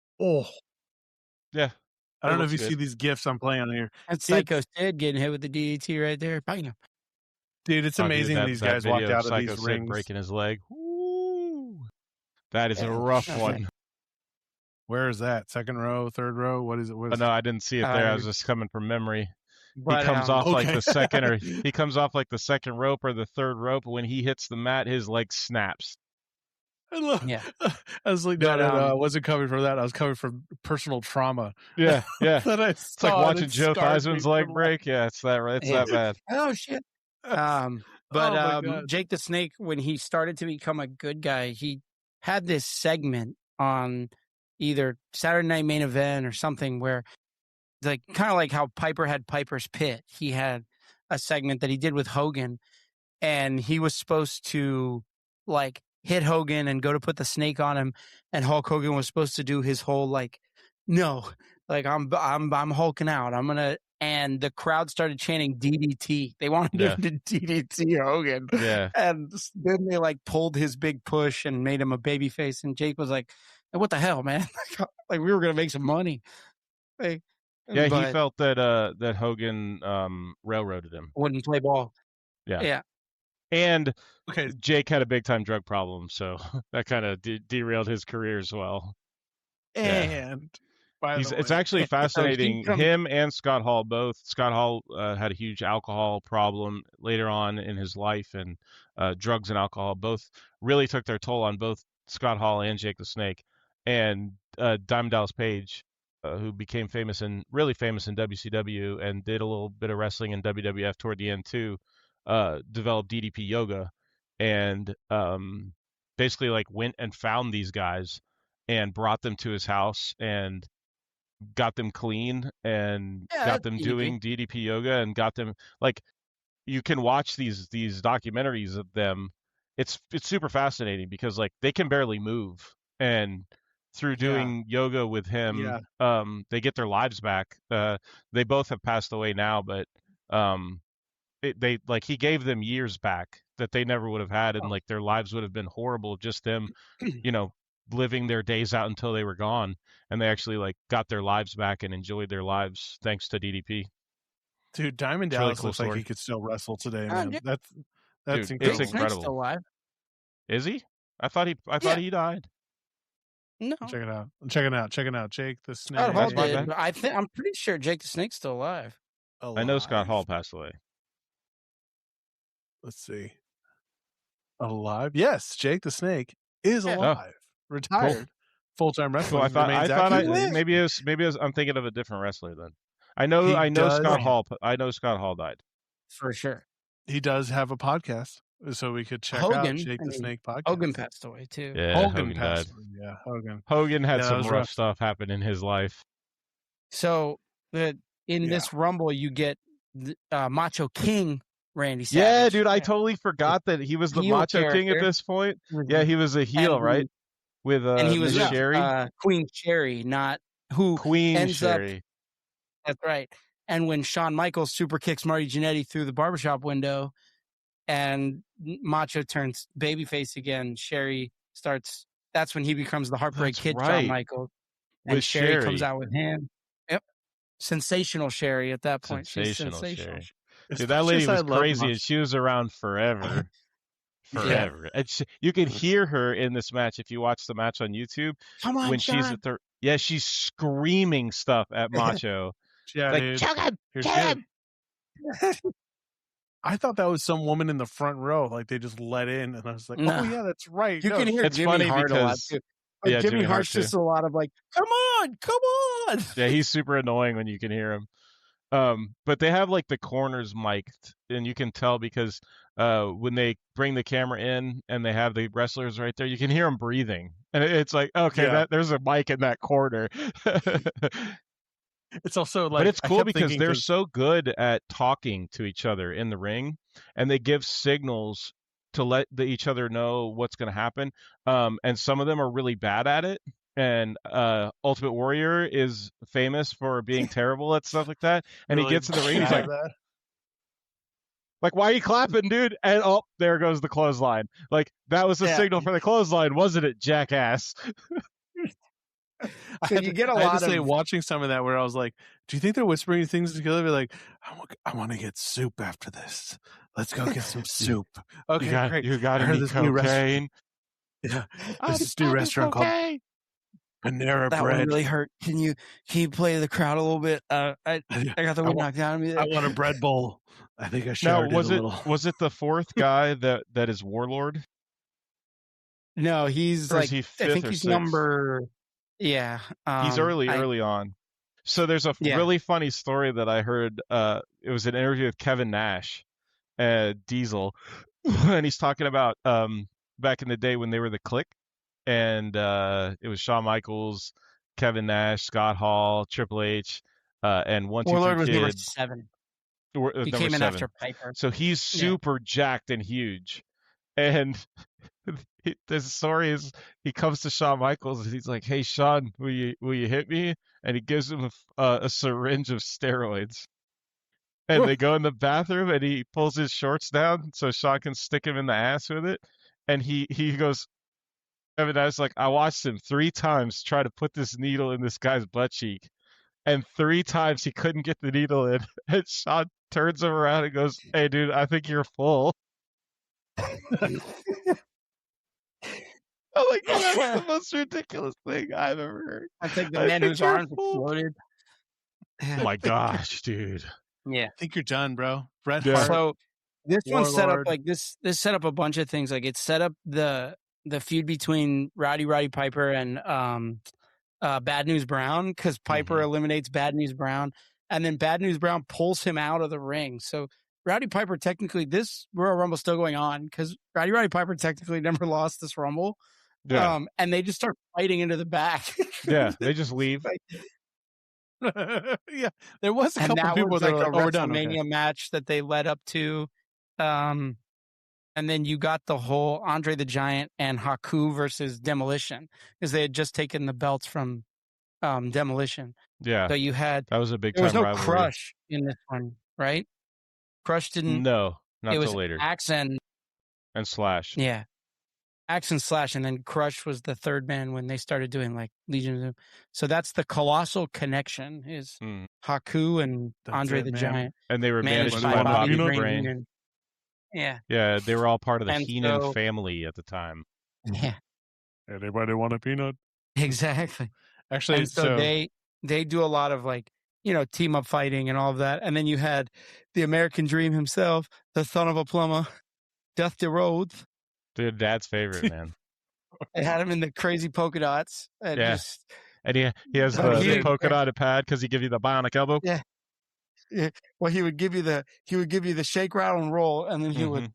know if you see these gifs I'm playing on here. That's Psycho Sid getting hit with the DDT right there. Bang. Dude, it's Oh, dude, amazing these that guys walked video of out of Psycho these Sid rings. breaking his leg. Woo! That is a Yeah. rough Okay. one. Where is that? Second row, third row? What is it? What Oh, is no, I didn't see it there. I was Uh, just coming from memory. He but comes off like Okay. the second, or he comes off like the second rope or the third rope. When he hits the mat, his leg snaps. Yeah. I was like, But, no, I wasn't coming from that. I was coming from personal trauma. Yeah, yeah. that I It's like saw watching that Joe scarred me Theismann's for leg life. break. Yeah, it's that. It's Yeah. that bad. Oh shit. But Oh my God. Jake the Snake, when he started to become a good guy, he had this segment on either Saturday Night Main Event or something where, like, kind of like how Piper had Piper's Pit. He had a segment that he did with Hogan, and he was supposed to like hit Hogan and go to put the snake on him, and Hulk Hogan was supposed to do his whole like, no, like I'm hulking out. I'm gonna, and the crowd started chanting DDT. They wanted Yeah. him to DDT Hogan. Yeah. And then they like pulled his big push and made him a baby face. And Jake was like, "What the hell, man? Like we were gonna make some money." Like, Yeah, he but felt that that Hogan railroaded him. wouldn't play ball. Yeah. Yeah. And Okay. Jake had a big time drug problem, so that kind of derailed his career as well. Yeah. And by the It's way, actually fascinating. comes- Him and Scott Hall both. Scott Hall had a huge alcohol problem later on in his life, and drugs and alcohol both really took their toll on both Scott Hall and Jake the Snake. And Diamond Dallas Page, who became really famous in WCW and did a little bit of wrestling in WWF toward the end too, developed DDP yoga, and basically like went and found these guys and brought them to his house and got them clean and Yeah, got that's them DDP. doing DDP yoga and got them like, you can watch these documentaries of them. It's super fascinating because like they can barely move, and through doing yoga with him, they get their lives back. They both have passed away now, but they like, he gave them years back that they never would have had, and like their lives would have been horrible, just them, living their days out until they were gone, and they actually like got their lives back and enjoyed their lives thanks to DDP. dude, Diamond It's a really Dallas cool looks like story. he could still wrestle today, Oh, man. yeah. That's Dude, incredible. it's Snake's incredible. still alive. Is he? I thought he died. No. Check it out. Check it out. Jake the Snake. Scott Hall That's my did. bad. But I'm pretty sure Jake the Snake's still alive. I know Scott Alive. Hall passed away. Let's see. Alive? Yes, Jake the Snake is Yeah. alive. Retired. Full-time wrestler. Cool. Remains active. Maybe I'm thinking of a different wrestler then. I know does- Scott Hall. I know Scott Hall died. For sure. He does have a podcast, so we could check out Hogan, Jake the Snake podcast. Hogan passed away too. Yeah, Hogan passed died. away. Yeah, Hogan. Hogan had Yeah, that some was rough rough. stuff happen in his life. So in this Rumble, you get Macho King Randy Savage. Yeah, dude, I totally forgot that he was the Heel Macho King at character. this point. Yeah, he was a heel, And- right? With and he was Miss Sherry, Queen Sherry, not who Queen ends up- Sherry. That's right. And when Shawn Michaels super kicks Marty Jannetty through the barbershop window and Macho turns babyface again, Sherry starts, that's when he becomes the Heartbreak That's Kid, right. Shawn Michaels. And With Sherry comes Sherry. out with him. Yep. Sensational Sherry at that point. She's Sensational sensational. Sherry. It's Dude, that lady just I was love crazy, Macho- and she was around forever. Yeah. Forever. And you can hear her in this match if you watch the match on YouTube. Come on, When she's Shawn. at she's screaming stuff at Macho. Yeah, Like, dude. choke him! Here's Choke good. him! I thought that was some woman in the front row, like they just let in, and I was like, No. "Oh yeah, that's right." You No, can hear It's Jimmy funny Hart a lot because- too. Like, Yeah, Jimmy Jimmy Hart Hart's too. just a lot of like, come on. Yeah, he's super annoying when you can hear him. But they have like the corners mic'd, and you can tell because when they bring the camera in and they have the wrestlers right there, you can hear them breathing, and it's like, okay, Yeah. there's a mic in that corner. It's also like, But it's I cool kept because thinking, they're so good at talking to each other in the ring, and they give signals to let each other know what's going to happen. And some of them are really bad at it. And Ultimate Warrior is famous for being terrible at stuff like that. And really he gets in the ring, he's bad like, at that. why are you clapping, dude? And oh, there goes the clothesline. Like, that was the Yeah. signal for the clothesline, wasn't it, jackass? I So had you to- get a I had lot to say, of- watching some of that where I was like, "Do you think they're whispering things together?" Be like, I want to get soup after this." Let's go get some soup. Okay, great. You got I heard any this new restaurant. cocaine? Yeah, there's this new restaurant called Panera That Bread. one really hurt. Can you play the crowd a little bit? I got the wind knocked out of me there. I want a bread bowl. I think I No, shared was it a it little. was it the fourth guy that is Warlord? No, he's Or like is he I fifth think or he's sixth? number. Yeah, He's early on. So there's a Yeah. really funny story that I heard. It was an interview with Kevin Nash, Diesel, and he's talking about back in the day when they were the Click, and it was Shawn Michaels, Kevin Nash, Scott Hall, Triple H, and Warlord was number Kid. 7. He Number came in 7. after Piper. So he's super jacked and huge, and the story is he comes to Shawn Michaels and he's like, "Hey Shawn, will you hit me?" And he gives him a syringe of steroids. And they go in the bathroom and he pulls his shorts down so Shawn can stick him in the ass with it. And he goes, Kevin Nash like, I watched him 3 times try to put this needle in this guy's butt cheek. And 3 times he couldn't get the needle in. And Shawn turns him around and goes, "Hey dude, I think you're full." I'm like, that's the most ridiculous thing I've ever heard. I think the man whose arms exploded. Oh my gosh, dude. Yeah. I think you're done, bro. Bret Yeah. Hart. So this one set up Warlord. like this. This set up a bunch of things. Like it set up the feud between Roddy Piper and Bad News Brown, because Piper eliminates Bad News Brown, and then Bad News Brown pulls him out of the ring. So Roddy Piper technically, this Royal Rumble still going on because Roddy Piper technically never lost this Rumble. Yeah. And they just start fighting into the back. Yeah, they just leave. Yeah, there was a And couple that people was that like were a like, "Oh, we're done." Okay. WrestleMania match that they led up to. And then you got the whole Andre the Giant and Haku versus Demolition, because they had just taken the belts from Demolition. Yeah, So you had that was a big there was time no rivalry. Crush in this one, right? Crush didn't. No, not it was till later. Axe and Slash. yeah, Axe and Slash, and then Crush was the third man when they started doing like Legion of Doom. So that's the colossal connection is Haku and That's Andre it, the man. Giant, And they were managed by by Bobby Bobby the Brain. Heenan. Yeah, Yeah, they were all part of the And Heenan so- family at the time. yeah, Anybody want a peanut? exactly. Actually, And so they do a lot of like, team up fighting and all of that. And then you had the American Dream himself, the son of a plumber, Dusty Rhodes. Dude, Dad's favorite, man. They had him in the crazy polka dots. And Yeah. just, And he has But the he- polka dotted pad because he gives you the bionic elbow. Yeah. well, he would give you the shake, rattle, and roll, and then he would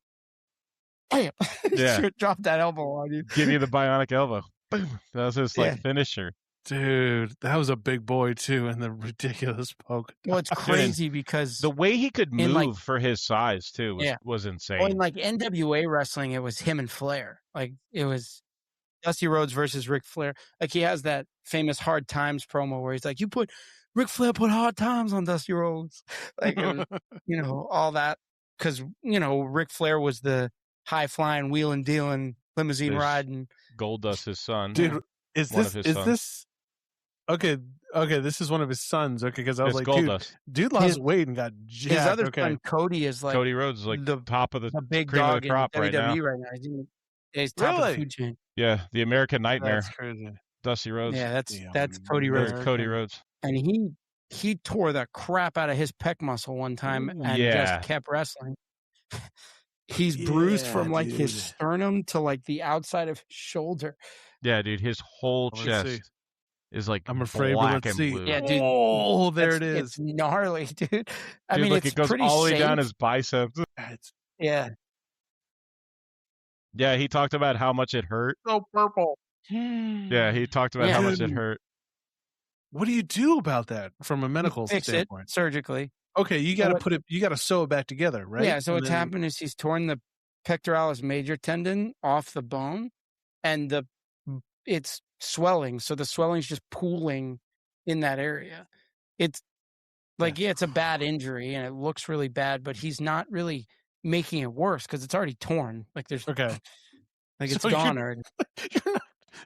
bam, Yeah. drop that elbow on you. Give you the bionic elbow. Boom. That was his Yeah. finisher. dude, that was a big boy too, and the ridiculous poke. Well, it's crazy because The way he could In, move like- for his size too was, Yeah. was insane. in like NWA wrestling, it was him and Flair. Like it was Dusty Rhodes versus Ric Flair. Like he has that famous Hard Times promo where he's like, Ric Flair put Hard Times on Dusty Rhodes. Like, it was, all that. Because, Ric Flair was the high flying, wheeling, dealing, limousine There's- riding. Goldust, his son. Dude, is One this of his is sons. this okay? Okay, this is one of his sons. Okay, because I was It's like, Goldust. dude lost His- weight and got jacked. His other okay. son, Cody, is like Cody Rhodes is like the top of the big cream of dog the crop in right now. WWE right now. He's top of the Really? food chain. Yeah, the American Nightmare, That's crazy. Dusty Rhodes. Yeah, that's The Cody Rhodes. American- Cody Rhodes. And he tore the crap out of his pec muscle one time and Yeah. just kept wrestling. He's bruised Yeah, from like his dude. sternum to like the outside of his shoulder. Yeah, dude, his whole Let's chest see. is like I'm afraid, but black let's and see. blue. Yeah, dude. Oh, there it It's- is. It's gnarly, dude. I Dude, mean, like it's it goes pretty all the way down safe. his biceps. It's Yeah. Yeah, he talked about how much it hurt. so purple. Yeah, he talked about Yeah. how much it Dude. hurt. What do you do about that from a medical Fix it standpoint? surgically. Okay, you got to what- you got to sew it back together, right? Yeah. So And what's then- happened is he's torn the pectoralis major tendon off the bone, and it's swelling. So the swelling's just pooling in that area. It's like, yeah, it's a bad injury and it looks really bad, but he's not really making it worse because it's already torn. Like there's Okay. like it's So gone you're- already.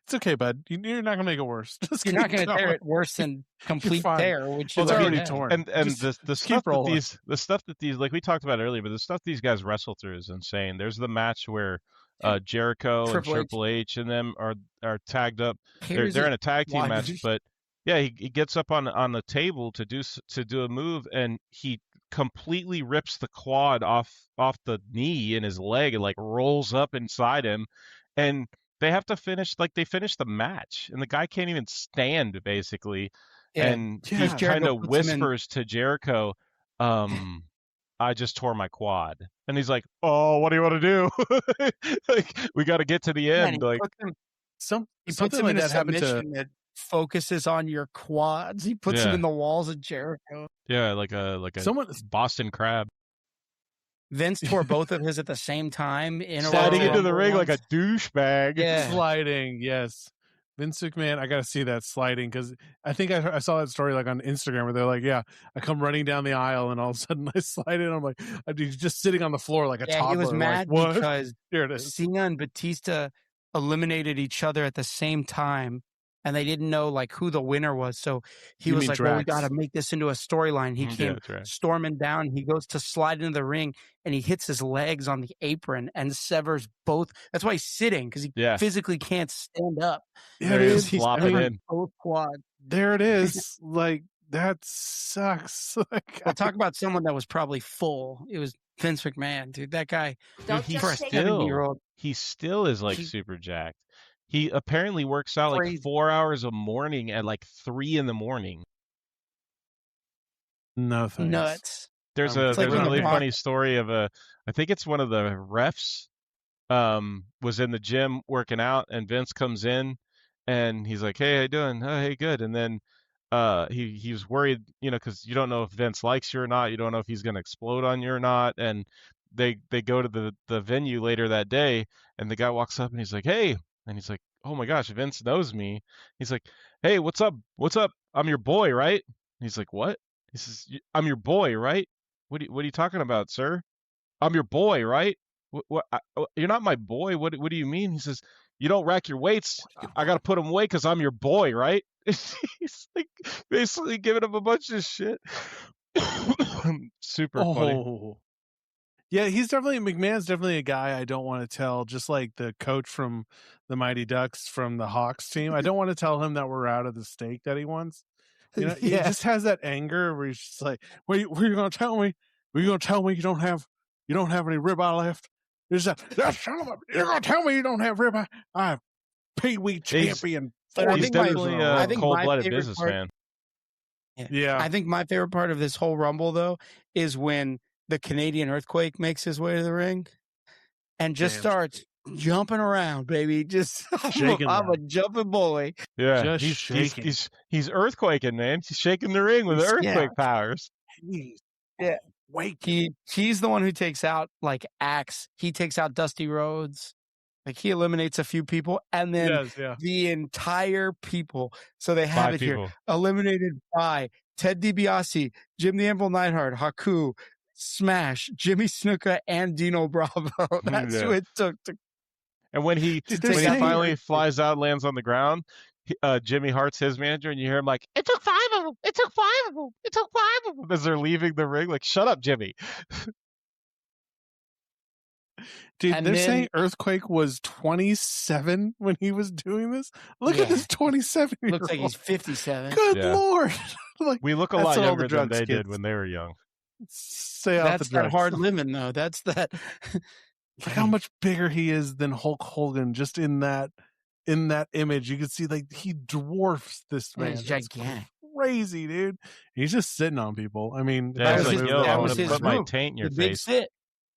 It's okay, bud. You're not gonna make it worse. Just You're not keep going to tear going. it worse than complete fine. tear, which Well, is it's I mean, already okay. torn. and Just the keep stuff that rolling. these like we talked about earlier, but the stuff these guys wrestle through is insane. There's the match where Jericho and Triple H. Triple H and them are tagged up. Here's They're it. in a tag team Why match, did you- but yeah, he gets up on the table to do a move, and he completely rips the quad off the knee in his leg and like rolls up inside him, and they have to finish they finish the match, and the guy can't even stand basically, Yeah, and Yeah. he Jericho kind of puts him in- whispers to Jericho, I just tore my quad. And he's like, "Oh, what do you want to do? Like, we got to get to the Yeah, end." Like, he puts something him like in a that happened to. submission that focuses on your quads. He puts him Yeah. in the walls of Jericho. yeah, like a Someone Boston crab Vince tore both of his at the same time in a sliding Royal into the Rumble ring like a once. douchebag. Yeah. sliding. Yes, Vince McMahon. I gotta see that sliding because I think I saw that story like on Instagram where they're like, "Yeah, I come running down the aisle and all of a sudden I slide in." I'm like, he's just sitting on the floor like a Yeah, toddler. he was mad like, what? because Here it is. Cena and Batista eliminated each other at the same time, and they didn't know like who the winner was. So he You was mean like, "Well, we Drax. got to make this into a storyline." He Yeah, came that's right. storming down. He goes to slide into the ring, and he hits his legs on the apron and severs both. That's why he's sitting because he Yeah. physically can't stand up. Yeah, There he dude. is, flopping severed in. both quads. There it is. Like that sucks. Like, Well, talk about someone that was probably full. It was Vince McMahon, dude. That guy, Dude, he for a 70-year-old, still is like He- super jacked. He apparently works out like Crazy. 4 hours a morning at like 3 in the morning. no thanks. nuts. There's It's a like when really the funny story of I think it's one of the refs was in the gym working out, and Vince comes in and he's like, "Hey, how you doing?" "Oh, hey, good." And then he was worried, because you don't know if Vince likes you or not. You don't know if he's gonna explode on you or not. And they go to the venue later that day, and the guy walks up and he's like, "Hey," and he's like, "Oh my gosh, Vince knows me." He's like, "Hey, what's up? What's up? I'm your boy, right?" And he's like, "What?" He says, "I'm your boy, right?" What are you talking about, sir?" "I'm your boy, right?" What you're not my boy. What do you mean?" He says, "You don't rack your weights. I got to put them away because I'm your boy, right?" He's like basically giving him a bunch of shit. Super funny. Oh. Yeah, McMahon's definitely a guy I don't want to tell, just like the coach from the Mighty Ducks from the Hawks team. I don't want to tell him that we're out of the steak that he wants. He Yeah. just has that anger where he's just like, what are you gonna tell me? Are you gonna tell me you don't have any ribeye left? You're gonna tell me you don't have ribeye? I'm Pee Wee champion. But I He's think my- definitely I a think my cold-blooded favorite businessman. Yeah. I think my favorite part of this whole Rumble, though, is when the Canadian Earthquake makes his way to the ring and just Damn starts jumping around, baby. Just Shaking I'm a around. jumping boy. Yeah, Just he's shaking. he's earthquaking, man. He's shaking the ring with He's- earthquake powers. He's the one who takes out like Axe. He takes out Dusty Rhodes. Like he eliminates a few people, and then Yes, yeah. the entire people. So they have 5 it here. people. Eliminated by Ted DiBiase, Jim the Anvil Neidhart, Haku, Smash, Jimmy Snuka, and Dino Bravo. That's who Yeah. it took to. And when he Dude, they're when he saying- finally flies out, lands on the ground, Jimmy Hart's his manager, and you hear him like, "It took 5 of them. It took 5 of them. It took 5 of them." As they're leaving the ring, like, "Shut up, Jimmy." Dude, And they're then- saying Earthquake was 27 when he was doing this. Look Yeah. at this 27-year-old. Looks like he's 57. Good Yeah. Lord. Like, We look a That's lot what all the younger than drugs they did kids- when they were young. stay off That's the that drugs. hard living, though. That's that. Look how much bigger he is than Hulk Hogan just in that image. You can see like he dwarfs this Yeah, man. he's It's gigantic. crazy, dude. He's just sitting on people. I mean, Yeah, was it's like, his- "Yo, that I'm was gonna his put my move. taint in your The big face." sit.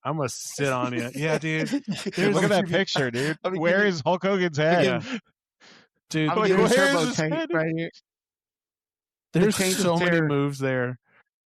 I'm gonna sit on you. Yeah, dude. Dude, There's- look at that picture, dude. Let me Where give you- is Hulk Hogan's head? Yeah. Dude, I'm Like, giving where Turbo is his Tank head? right here. there's Taint of so many Terror. moves there.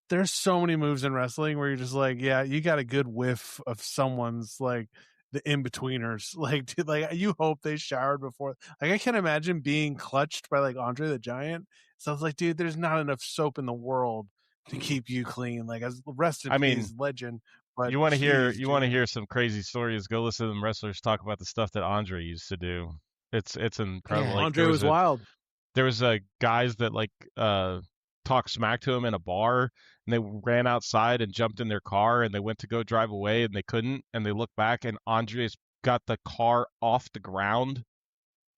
There's so many moves in wrestling where you're just like, yeah, you got a good whiff of someone's like the in-betweeners. Like, dude, like you hope they showered before. Like, I can't imagine being clutched by like Andre the Giant. So I was like, dude, there's not enough soap in the world to keep you clean. Like, as rest in I mean, peace, legend. But You want to geez, hear dude. some crazy stories? Go listen to them wrestlers talk about the stuff that Andre used to do. It's incredible. Yeah. Like Andre was wild. there was guys that like talked smack to him in a bar, and they ran outside and jumped in their car, and they went to go drive away, and they couldn't, and they looked back, and Andre's got the car off the ground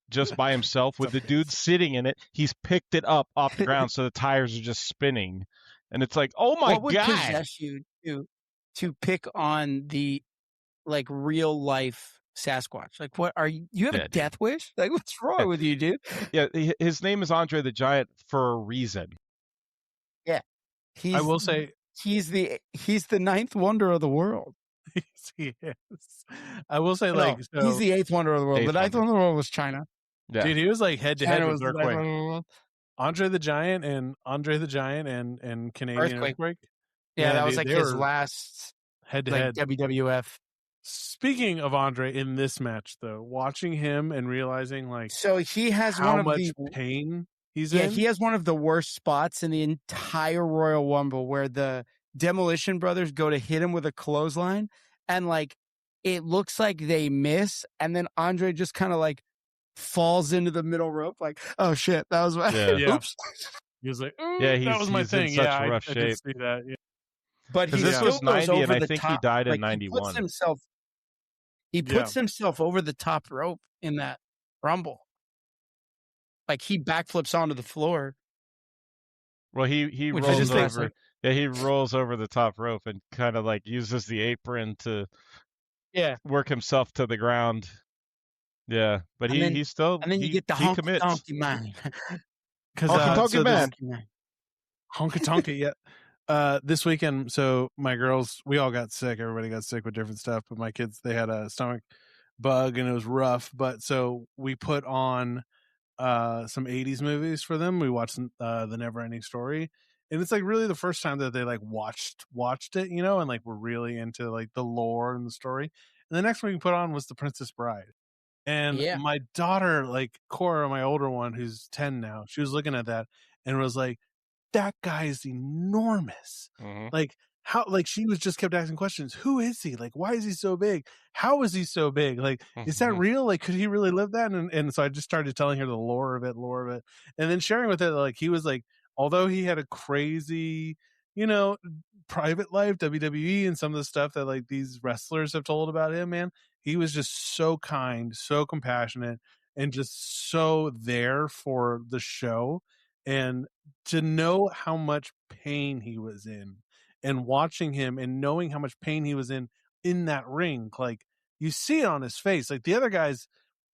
just by himself with the dude sitting in it. He's picked it up off the ground, so the tires are just spinning, and it's like, oh my What would god! possess you to pick on the like real life Sasquatch? Like, what are you? You have Yeah, a dude. death wish? Like, what's wrong Yeah. with you, dude? Yeah, his name is Andre the Giant for a reason. Yeah, I will say he's the ninth wonder of the world. he is. I will say, No, like, so, he's the eighth wonder of the world. Eighth The ninth wonder. wonder of the world was China. Yeah, dude, he was like head to head China with was the ninth Earthquake. wonder of the world. Andre the Giant and Canadian Earthquake. Earthquake. Yeah, that dude, was like they his were last head to like head. WWF. Speaking of Andre in this match, though, watching him and realizing like So he has how one of much the pain he's yeah, in. he has one of the worst spots in the entire Royal Rumble where the Demolition Brothers go to hit him with a clothesline and like it looks like they miss and then Andre just kind of like falls into the middle rope like, oh shit, that was my Yeah. oops. He was like, "Ooh, Yeah, that was my he's in thing." such Yeah, rough I did shape. see that. Yeah. But he Because this still was goes 90, over and I the think top. he died in Like, 91. He puts himself over the top rope in that Rumble. Like he backflips onto the floor. Well, he Which rolls is over. impressive. Yeah, he rolls over the top rope and kind of like uses the apron to Yeah. work himself to the ground. Yeah, but And then- he still And then you get the he honky commits. tonky man. Because Honky-tonky man. honky tonky, yeah. This weekend, so my girls, we all got sick. Everybody got sick with different stuff, but my kids, they had a stomach bug and it was rough. But so we put on some 80s movies for them. We watched the Never Ending Story, and it's like really the first time that they like watched it, you know, and like we're really into like the lore and the story. And the next one we put on was The Princess Bride. And Yeah. my daughter, like Cora, my older one, who's 10 now, she was looking at that and was like, that guy is enormous. Mhm. Like, how, like, she was just kept asking questions. Who is he? Like, why is he so big? How is he so big? Like, is that Mhm. real? Like, could he really live that? And so I just started telling her the lore of it. And then sharing with her, like, he was like, although he had a crazy, you know, private life, WWE, and some of the stuff that like these wrestlers have told about him, man, he was just so kind, so compassionate, and just so there for the show. And to know how much pain he was in and watching him and knowing how much pain he was in that ring, like you see it on his face. Like the other guys,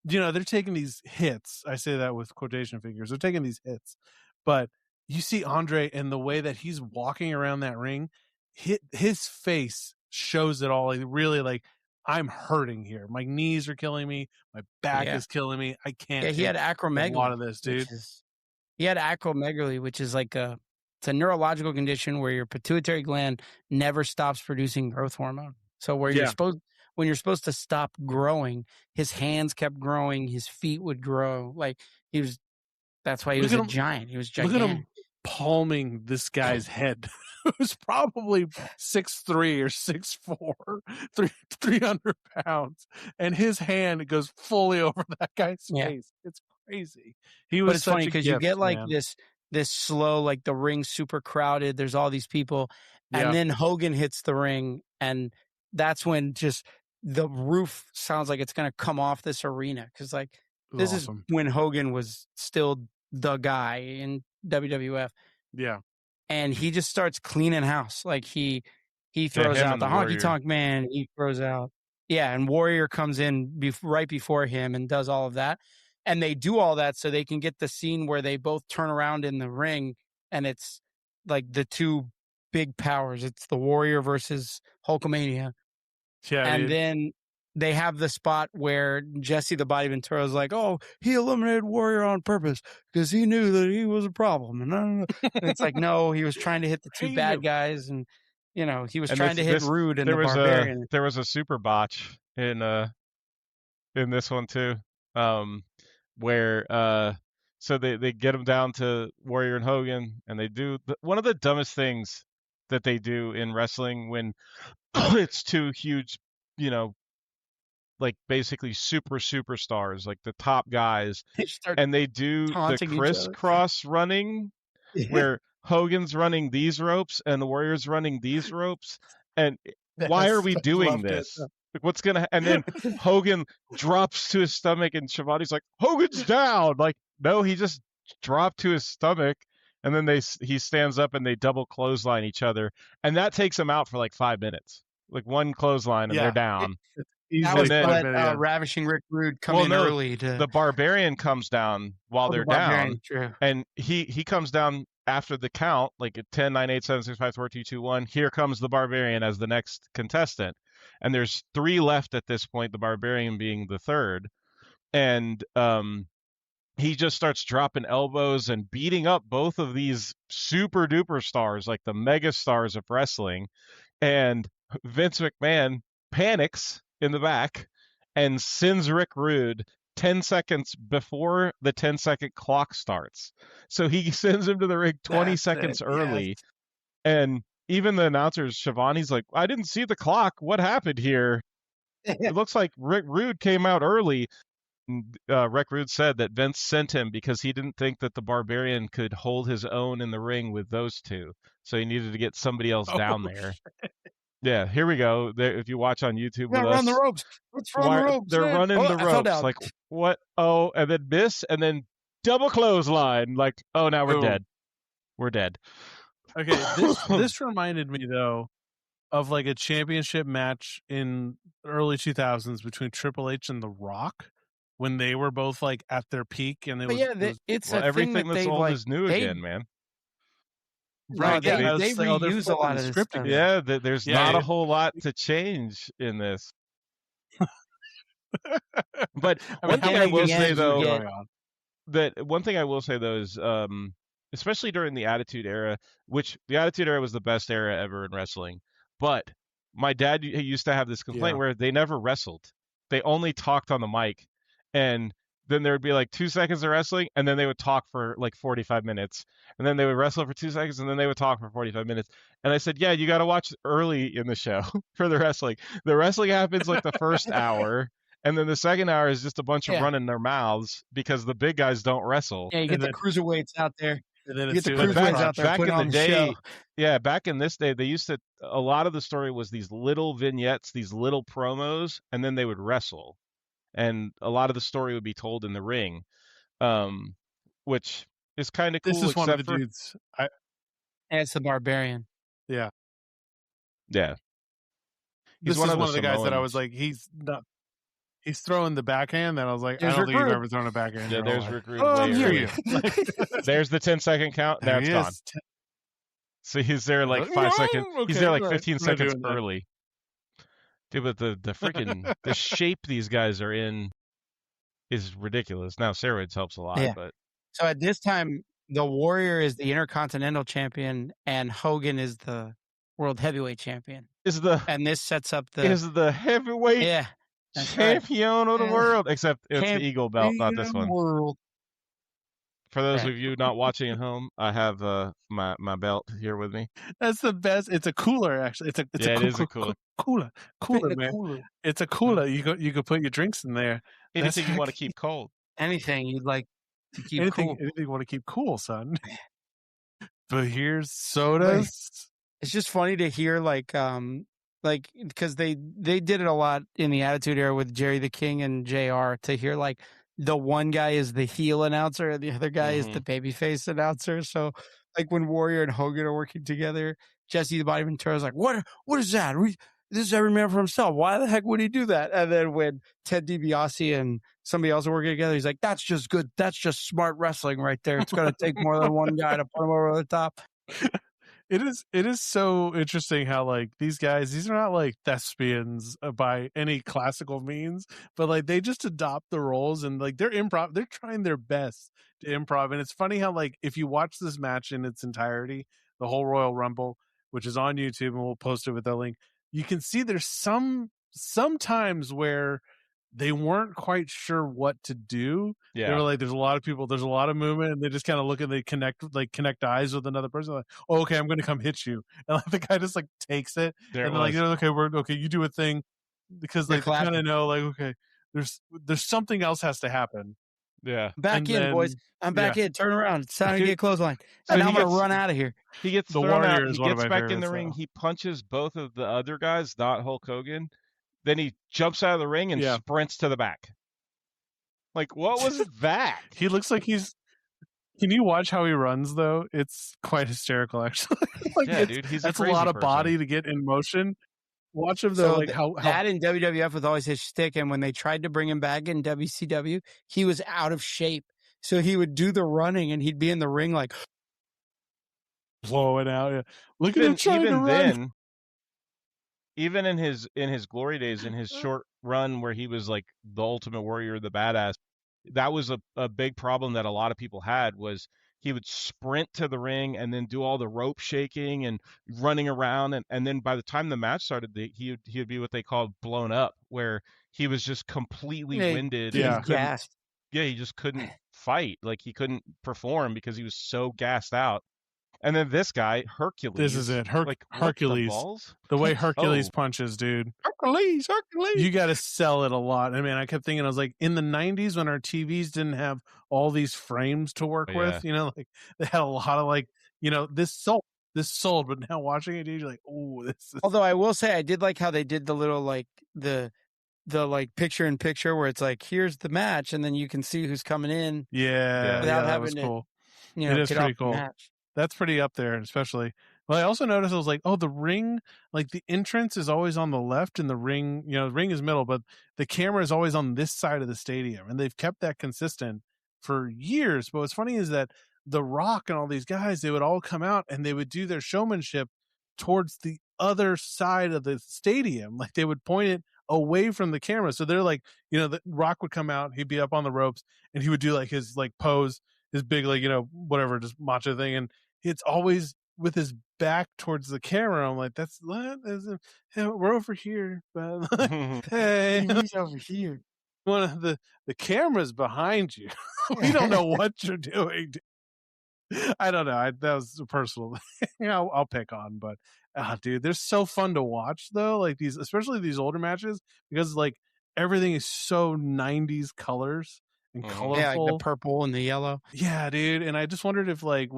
you know, they're taking these hits. I say that with quotation figures. They're taking these hits. But you see Andre and the way that he's walking around that ring, his face shows it all. Like, really, like, I'm hurting here. My knees are killing me. My back Yeah. is killing me. I can't Yeah, he had take a acromegaly. lot of this, dude. He had acromegaly, which is like it's a neurological condition where your pituitary gland never stops producing growth hormone. So when you're supposed to stop growing, his hands kept growing, his feet would grow. Like that's why he was a giant. He was gigantic. Look at him palming this guy's head. Who's probably 6'3" or 6'4", 300 pounds, and his hand goes fully over that guy's face. It's crazy. He was but it's such funny because you get like this slow, like the ring's super crowded. There's all these people, and then Hogan hits the ring, and that's when just the roof sounds like it's gonna come off this arena because like this is when Hogan was still the guy in WWF. Yeah. And he just starts cleaning house. Like he throws out the honky tonk man. He throws out, and Warrior comes in right before him and does all of that. And they do all that so they can get the scene where they both turn around in the ring, and it's like the two big powers. It's the Warrior versus Hulkamania. Yeah, and then they have the spot where Jesse the Body Ventura is like, "Oh, he eliminated Warrior on purpose because he knew that he was a problem." And it's like, no, he was trying to hit the two bad guys, and you know, he was trying to hit Rude and the Barbarian. There was a super botch in this one too, where so they get him down to Warrior and Hogan, and they do one of the dumbest things that they do in wrestling when it's two huge, you know, like basically superstars, like the top guys, They start and they do the taunting each other. crisscross running where Hogan's running these ropes and the Warrior's running these ropes. And why are we doing this? Like, what's gonna? And then Hogan drops to his stomach, and Shivani's like, "Hogan's down!" Like, no, he just dropped to his stomach, and then he stands up and they double clothesline each other, and that takes him out for like 5 minutes, like one clothesline, and they're down. That was let Ravishing Rick Rude come in early. The Barbarian comes down while they're down, and he comes down after the count, like at 10, 9, 8, 7, 6, 5, 4, 2, 2, 1. Here comes the Barbarian as the next contestant, and there's 3 left at this point. The Barbarian being the third, and he just starts dropping elbows and beating up both of these super duper stars, like the mega stars of wrestling, and Vince McMahon panics in the back and sends Rick Rude 10 seconds before the 10-second clock starts. So he sends him to the ring 20 seconds early. Yes. And even the announcers, Shivani's like, I didn't see the clock. What happened here? It looks like Rick Rude came out early. Rick Rude said that Vince sent him because he didn't think that the Barbarian could hold his own in the ring with those two. So he needed to get somebody else down there. Yeah, here we go. There, if you watch on YouTube with us, run the ropes. Let's run the ropes. They're running the ropes. Like, what? Oh, and then miss, and then double clothesline. Like, oh, now we're dead. We're dead. Okay, this reminded me though of like a championship match in the early 2000s between Triple H and The Rock when they were both like at their peak, and it's everything that's old is new again, man. Right, they reuse a lot of the scripting. Yeah, there's not a whole lot to change in this. But one thing I will say though, is, especially during the Attitude Era, which the Attitude Era was the best era ever in wrestling. But my dad used to have this complaint where they never wrestled; they only talked on the mic, and then there would be like 2 seconds of wrestling, and then they would talk for like 45 minutes. And then they would wrestle for 2 seconds, and then they would talk for 45 minutes. And I said, yeah, you got to watch early in the show for the wrestling. The wrestling happens like the first hour, and then the second hour is just a bunch of running their mouths because the big guys don't wrestle. Yeah, you get the cruiserweights out there. And then you get the cruiserweights out there. Back in the day, show. Yeah, back in this day, they used to, a lot of the story was these little vignettes, these little promos, and then they would wrestle. And a lot of the story would be told in the ring, which is kind of cool. This is one of the dudes. And it's the Barbarian. Yeah. Yeah. This is one of the guys that I was like, he's throwing the backhand, and I was like, I don't think you've ever thrown a backhand. Yeah, there's Rick Rude. Oh, I'm here. There's the 10-second count. That's gone. So he's there like 5 seconds. Okay, he's there like 15 seconds early. Dude, but the freaking the shape these guys are in is ridiculous. Now steroids helps a lot, but so at this time, the Warrior is the Intercontinental Champion, and Hogan is the World Heavyweight Champion. And this sets up the heavyweight champion of the world, except it's the Eagle belt, not this one. World. For those of you not watching at home, I have my belt here with me. That's the best. It's a cooler, actually. It is a cooler. Cooler, man. It's a cooler. You could put your drinks in there. Anything you want to keep cold. Anything you'd like to keep cool. Anything you want to keep cool, son. But here's sodas. It's just funny to hear because they did it a lot in the Attitude Era with Jerry the King and JR, to hear like the one guy is the heel announcer and the other guy is the babyface announcer. So like when Warrior and Hogan are working together, Jesse the Body Ventura is like, what is that? This is every man for himself. Why the heck would he do that? And then when Ted DiBiase and somebody else are working together, he's like, that's just good. That's just smart wrestling right there. It's going to take more than one guy to put him over the top. It is so interesting how like these guys, these are not like thespians by any classical means, but like they just adopt the roles, and like they're trying their best to improv. And it's funny how like if you watch this match in its entirety, the whole Royal Rumble, which is on YouTube, and we'll post it with the link, you can see there's sometimes where they weren't quite sure what to do. Yeah. They were like, there's a lot of people, there's a lot of movement, and they just kind of look and they connect eyes with another person. Like, oh, okay, I'm going to come hit you. And like, the guy just like takes it. And they're like, okay, you do a thing. because They're like they kind clapping. of know like okay, there's something else has to happen. Yeah. Back And in, boys. then I'm back in. Turn around. It's time to Dude, get clothesline. so And now he I'm gonna gets run out of here. he gets The thrown out. Warrior is He one of gets my back in the favorites, ring. though. He punches both of the other guys, not Hulk Hogan. Then he jumps out of the ring and Yeah. sprints to the back. Like, what was that? He looks like he's. Can you watch how he runs though? It's quite hysterical, actually. Like Yeah, dude, he's a that's a crazy lot of person. body to get in motion. Watch him though, So like how that in WWF was always his shtick, and when they tried to bring him back in WCW, he was out of shape. So he would do the running, and he'd be in the ring like blowing out. Yeah. Look at him trying to run. Even in his glory days, in his short run where he was like the Ultimate Warrior, the badass, that was a big problem that a lot of people had was he would sprint to the ring and then do all the rope shaking and running around and then by the time the match started he would be what they called blown up, where he was just completely winded Yeah. and couldn't, gassed. he just couldn't fight, like he couldn't perform because he was so gassed out. And then this guy, Hercules. This is it. Like, Hercules. what the balls? The way Hercules punches, dude. Hercules. You got to sell it a lot. I mean, I kept thinking, I was like, in the 90s when our TVs didn't have all these frames to work with, you know, like they had a lot of like, you know, this sold, but now watching it, dude, you're like, oh, this is. Although I will say I did like how they did the little like the like picture in picture where it's like, here's the match, and then you can see who's coming in. Yeah, without that having was to, cool. you know, It is get pretty off the cool. match. That's pretty up there, especially. Well, I also noticed I was like, oh, the ring, like the entrance is always on the left and the ring, you know, the ring is middle, but the camera is always on this side of the stadium. And they've kept that consistent for years. But what's funny is that The Rock and all these guys, they would all come out and they would do their showmanship towards the other side of the stadium. Like they would point it away from the camera. So they're like, you know, the Rock would come out, he'd be up on the ropes and he would do like his like pose, his big, like, you know, whatever, just macho thing. And it's always with his back towards the camera. I'm like, that's what? We're over here, but hey, He's over here. one of the camera's behind you. We don't know what you're doing. I don't know. That was a personal thing. I'll pick on, but dude, they're so fun to watch though. Like these, especially these older matches, because like everything is so 90s colors and colorful. Yeah, like the purple and the yellow. Yeah, dude. And I just wondered if like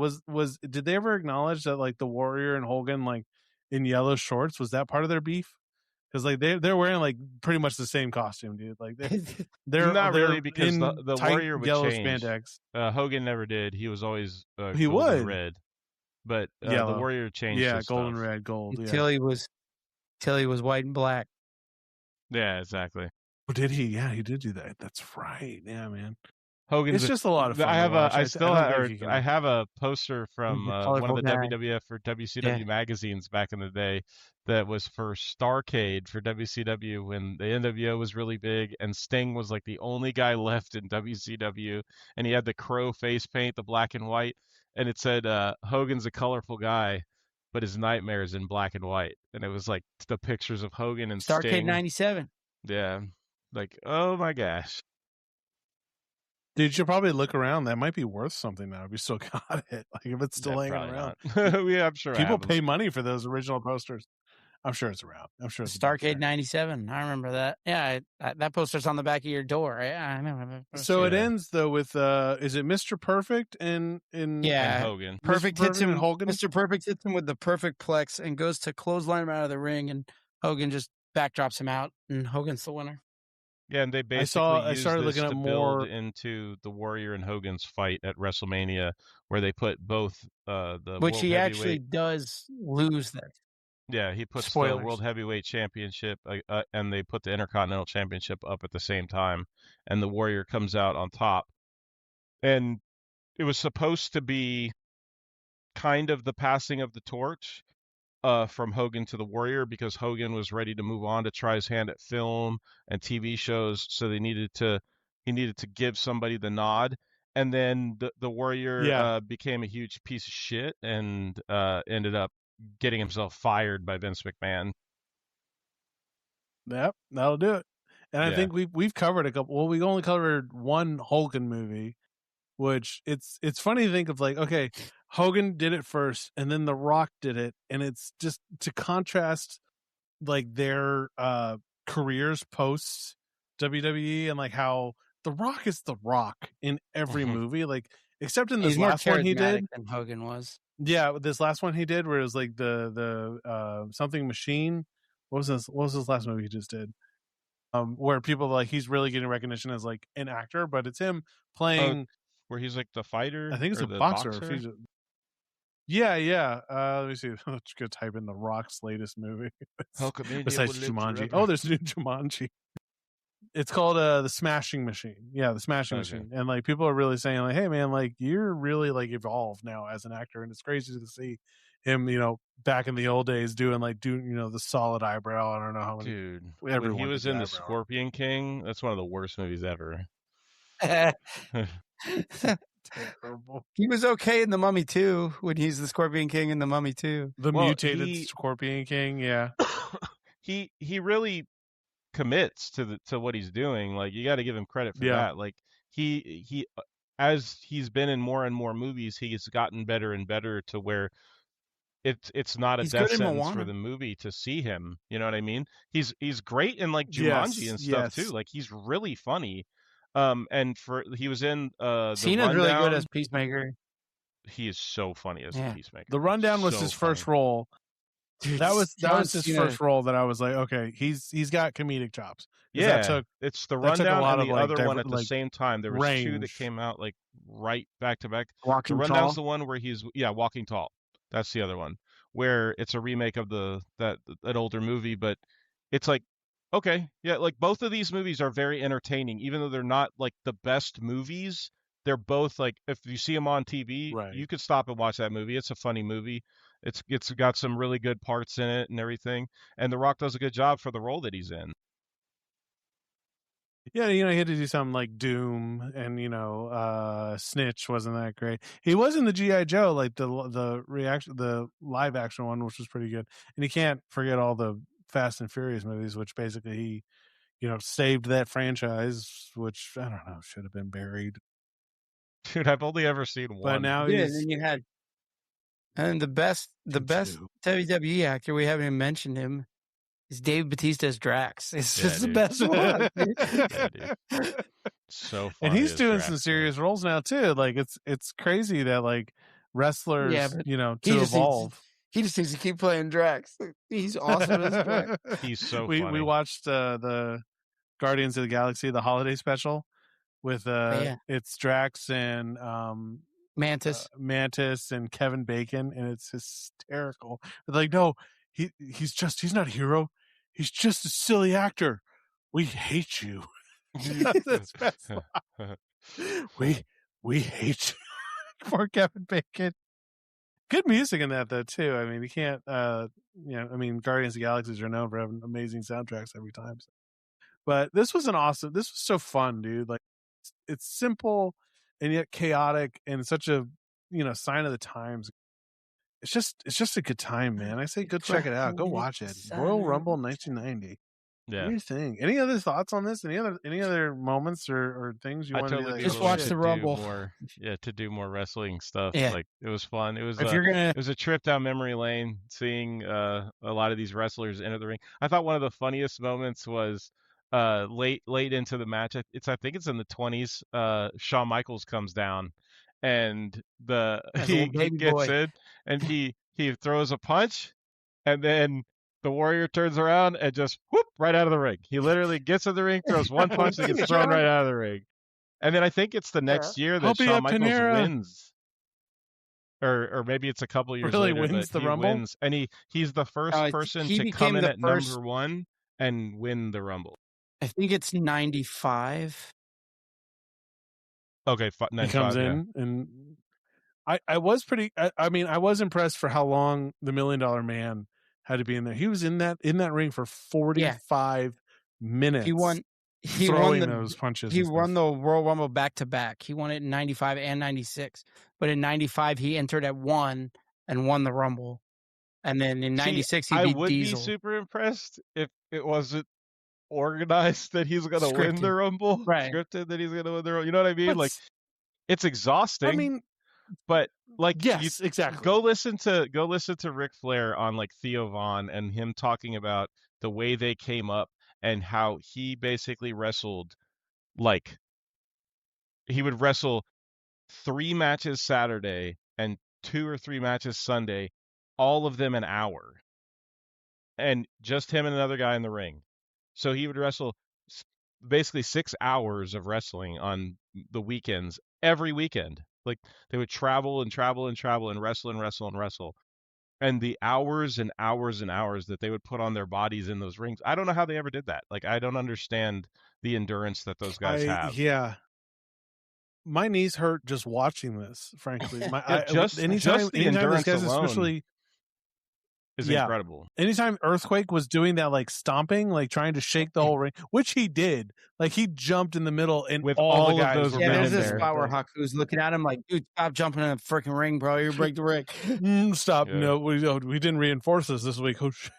did they ever acknowledge that like the Warrior and Hogan like in yellow shorts, was that part of their beef? Because like they're wearing like pretty much the same costume, dude. Like they're not they're really, because the tight Warrior would yellow change. spandex. Hogan never did. He was always He golden would. red, but the Yellow. Warrior changed. Yeah, his golden, stuff. red, gold. Until he was white and black. Yeah, exactly. Oh, did he? Yeah, he did do that. That's right. Yeah, man. Hogan's It's just a lot of fun. I have to watch. I have a poster from one of the guy. WWF or WCW magazines back in the day that was for Starrcade for WCW when the NWO was really big and Sting was like the only guy left in WCW, and he had the crow face paint, the black and white, and it said Hogan's a colorful guy, but his nightmare is in black and white, and it was like the pictures of Hogan and Starrcade Sting. 97. Yeah, like, oh my gosh. Dude, you should probably look around. That might be worth something now if you still got it. Like if it's still hanging around. Yeah, I'm sure people pay money for those original posters. I'm sure it's around. I'm sure it's Starrcade 97. I remember that. Yeah, that poster's on the back of your door. I know. So it ends though with is it Mr. Perfect and and Hogan. Perfect hits him. Hogan? Mr. Perfect hits him with the perfect plex and goes to clothesline him out of the ring, and Hogan just backdrops him out, and Hogan's the winner. Yeah, and they basically I started looking to at build more into the Warrior and Hogan's fight at WrestleMania, where they put both the which World he actually Heavyweight. does lose that. Yeah, he puts Spoilers. the World Heavyweight Championship and they put the Intercontinental Championship up at the same time, and the Warrior comes out on top. And it was supposed to be kind of the passing of the torch from Hogan to the Warrior, because Hogan was ready to move on to try his hand at film and TV shows, so he needed to give somebody the nod. And then the Warrior became a huge piece of shit and ended up getting himself fired by Vince McMahon. Yep, that'll do it. And I think we've covered a couple. Well, we only covered one Hogan movie, which it's funny to think of like, okay, Hogan did it first and then The Rock did it, and it's just to contrast like their careers post WWE and like how The Rock is The Rock in every movie, like except in this He's more last one he charismatic did. than Hogan was. Yeah, this last one he did where it was like the something machine. What was his last movie he just did? Where people like he's really getting recognition as like an actor, but it's him playing. Where he's like the fighter I think it's or a the boxer. boxer. Yeah. Let me see. Let's go type in The Rock's latest movie. Besides Jumanji. Oh, there's a new Jumanji. It's called the Smashing Machine. Yeah, the Smashing Machine. And like people are really saying like, hey man, like you're really like evolved now as an actor, and it's crazy to see him, back in the old days doing the solid eyebrow. I don't know how many. Dude, when he was in the Scorpion King, that's one of the worst movies ever. Terrible. He was okay in The Mummy 2 when he's the Scorpion King in The Mummy 2. The mutated Scorpion King, yeah. He really commits to what he's doing. Like you got to give him credit for that. Like he as he's been in more and more movies, he's gotten better and better to where it's not a death sentence for the movie to see him. You know what I mean? He's great in like Jumanji and stuff too. Like he's really funny. And he was in the Cena's Rundown. really good as Peacemaker. He is so funny as Peacemaker. The Rundown was his first role. Dude, that was his first role that I was like, okay, he's got comedic chops. Yeah, it's the Rundown and the other one at the same time. There was two that came out like right back to back. Walking the Rundown's Tall? The one where he's Walking Tall. That's the other one where it's a remake of that older movie, but it's like okay, yeah, like both of these movies are very entertaining, even though they're not like the best movies. They're both like if you see them on TV, you could stop and watch that movie. It's a funny movie. It's got some really good parts in it and everything. And The Rock does a good job for the role that he's in. Yeah, he had to do something like Doom, and Snitch wasn't that great. He was in the G.I. Joe, like the live action one, which was pretty good. And you can't forget all the Fast and Furious movies, which basically he, saved that franchise, which I don't know should have been buried. Dude, I've only ever seen one. But now and then you had, and the best WWE actor, we haven't even mentioned him, is Dave Bautista's Drax. It's just the best one. Dude. So funny. And he's doing some serious roles now too. Like it's crazy that like wrestlers, to evolve. He just needs to keep playing Drax. He's awesome as Drax. He's so funny. We watched the Guardians of the Galaxy, the holiday special with it's Drax and Mantis and Kevin Bacon, and it's hysterical. But like, no, he's not a hero. He's just a silly actor. We hate you. That's best. We hate you. Poor Kevin Bacon. Good music in that though too. I mean, you can't. Guardians of the Galaxies are known for having amazing soundtracks every time. So. But this was This was so fun, dude. Like, it's simple and yet chaotic, and such a sign of the times. It's just a good time, man. I say go check it out. Go watch it. Royal Rumble 1990. Yeah. What do you think? Any other thoughts on this? Any other moments or things you want to totally just watch the Rumble? To do more wrestling stuff. Yeah. Like it was fun. It was it was a trip down memory lane seeing a lot of these wrestlers enter the ring. I thought one of the funniest moments was late into the match. I think it's in the 20s. Shawn Michaels comes down and he gets in and he throws a punch, and then the Warrior turns around and just whoop right out of the ring. He literally gets in the ring, throws one punch, and gets thrown right out of the ring. And then I think it's the next year that Shawn Michaels wins, or maybe it's a couple years later. Wins the Rumble, wins, and he's the first person to come in at number 1 and win the Rumble. I think it's 95. Okay, 95, he comes in, and I was pretty. I was impressed for how long the $1 Million Man had to be in there. He was in that ring for 45 minutes. He won those punches. He won the Royal Rumble back to back. He won it in 95 and 96. But in 95 he entered at 1 and won the Rumble. And then in 96 he beat Diesel. I would be super impressed if it wasn't organized that he's going to win the Rumble. Right. Scripted that he's going to win the Rumble. You know what I mean? But, like, it's exhausting. I mean, but like, yes, exactly. Go listen to Ric Flair on like Theo Von and him talking about the way they came up and how he basically wrestled, like, he would wrestle 3 matches Saturday and 2 or 3 matches Sunday, all of them an hour, and just him and another guy in the ring. So he would wrestle basically 6 hours of wrestling on the weekends, every weekend. Like, they would travel and travel and travel and wrestle and wrestle and wrestle. And the hours and hours and hours that they would put on their bodies in those rings. I don't know how they ever did that. Like, I don't understand the endurance that those guys have. Yeah. My knees hurt just watching this, frankly. Just the anytime those endurance guys, alone especially, is yeah, incredible. anytime Earthquake was doing that, like stomping, like trying to shake the whole ring, which he did, like he jumped in the middle, and With all all the of guys those were men Yeah, in there's this there. spot where Haku's looking at him like, dude, stop jumping in a freaking ring, bro. You break the ring. Stop! Yeah. No, we didn't reinforce this week. Oh, shit.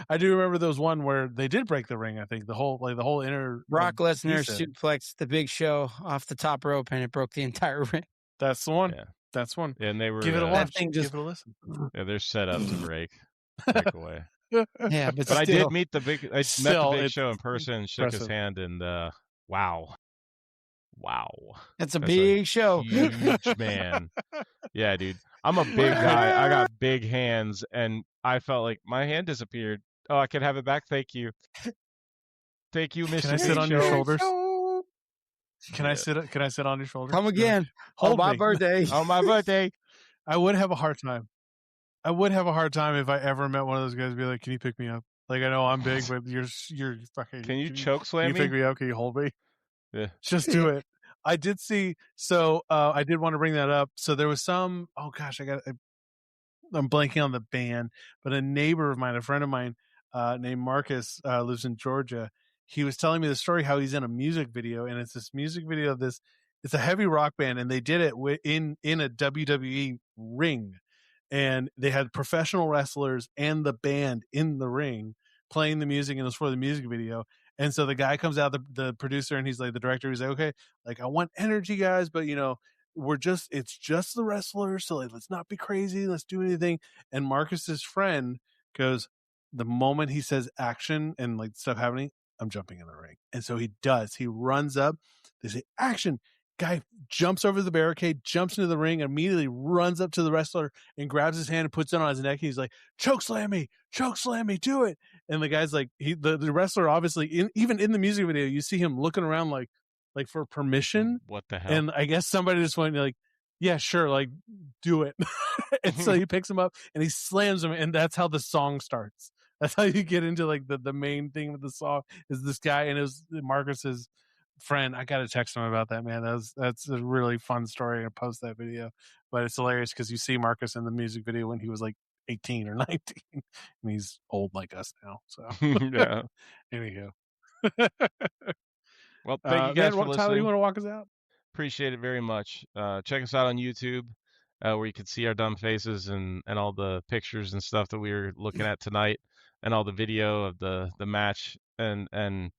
I do remember there was one where they did break the ring. I think the whole inner Brock Lesnar piece. suplexed the Big Show off the top rope, and it broke the entire ring. That's the one. Yeah. That's one. And they were Give it a That watch. thing just- Give it a listen. yeah, they're set up to break away. Yeah, But I did meet the Big. I met the Still, Big it's Show in person, and shook his impressive. hand, and wow, That's a That's big show. huge man. Yeah, dude. I'm a big guy. I got big hands, and I felt like my hand disappeared. Oh, I can have it back. Thank you. Thank you, Mr. Can I sit Big on your Show. shoulders? Can I Yeah. sit? Can I sit on your shoulders? Come again. Hold on my me. birthday. On my birthday. I would have a hard time. I would have a hard time if I ever met one of those guys. Be like, can you pick me up? Like, I know I'm big, but you're fucking. Can you choke slam Can you pick me? me up? Can you hold me? Yeah. Just do it. I did see. So I did want to bring that up. So there was some. Oh gosh, I'm blanking on the band, but a neighbor of mine, a friend of mine, named Marcus, lives in Georgia. He was telling me the story how he's in a music video, and it's this music video of this. It's a heavy rock band, and they did it in a WWE ring, and they had professional wrestlers and the band in the ring playing the music, and it was for the music video. And so the guy comes out, the producer, and he's like, the director, he's like, okay, like I want energy, guys, but it's just the wrestlers, so like, let's not be crazy, let's do anything. And Marcus's friend goes, the moment he says action and like stuff happening, I'm jumping in the ring. And so he does. He runs up, they say action. Guy jumps over the barricade, jumps into the ring, immediately runs up to the wrestler and grabs his hand and puts it on his neck. And he's like, choke slam me, do it. And the guy's like, the wrestler, obviously, even in the music video, you see him looking around like for permission. What the hell? And I guess somebody just went like, yeah, sure, like do it. And so he picks him up and he slams him, and that's how the song starts. That's how you get into like the main thing of the song is this guy, and it was Marcus's friend. I gotta text him about that, man. That's a really fun story to post that video. But it's hilarious because you see Marcus in the music video when he was like 18 or 19, and he's old like us now. So Yeah. anyhow. Well, thank you guys for listening. Tyler, you want to walk us out? Appreciate it very much. Check us out on YouTube, where you can see our dumb faces and all the pictures and stuff that we were looking at tonight, and all the video of the match, and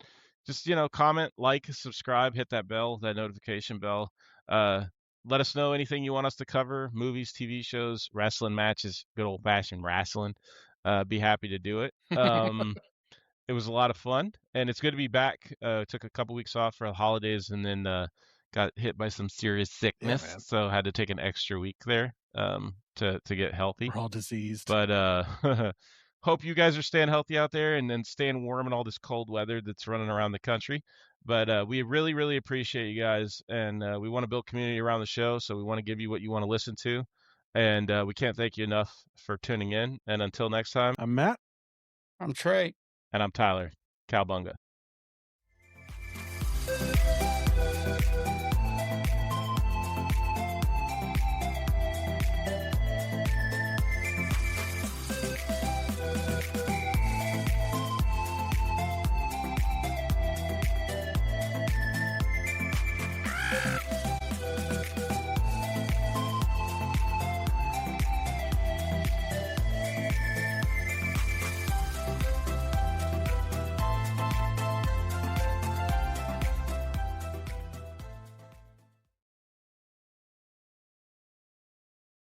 just comment, like, subscribe, hit that bell, that notification bell. Let us know anything you want us to cover: movies, TV shows, wrestling matches, good old fashioned wrestling. Be happy to do it. It was a lot of fun, and it's good to be back. Took a couple weeks off for the holidays, and then got hit by some serious sickness, so had to take an extra week there to get healthy. We're all diseased. But hope you guys are staying healthy out there and then staying warm in all this cold weather that's running around the country. But we really, really appreciate you guys, and we want to build community around the show, so we want to give you what you want to listen to, and we can't thank you enough for tuning in. And until next time, I'm Matt. I'm Trey. And I'm Tyler. Cowbunga.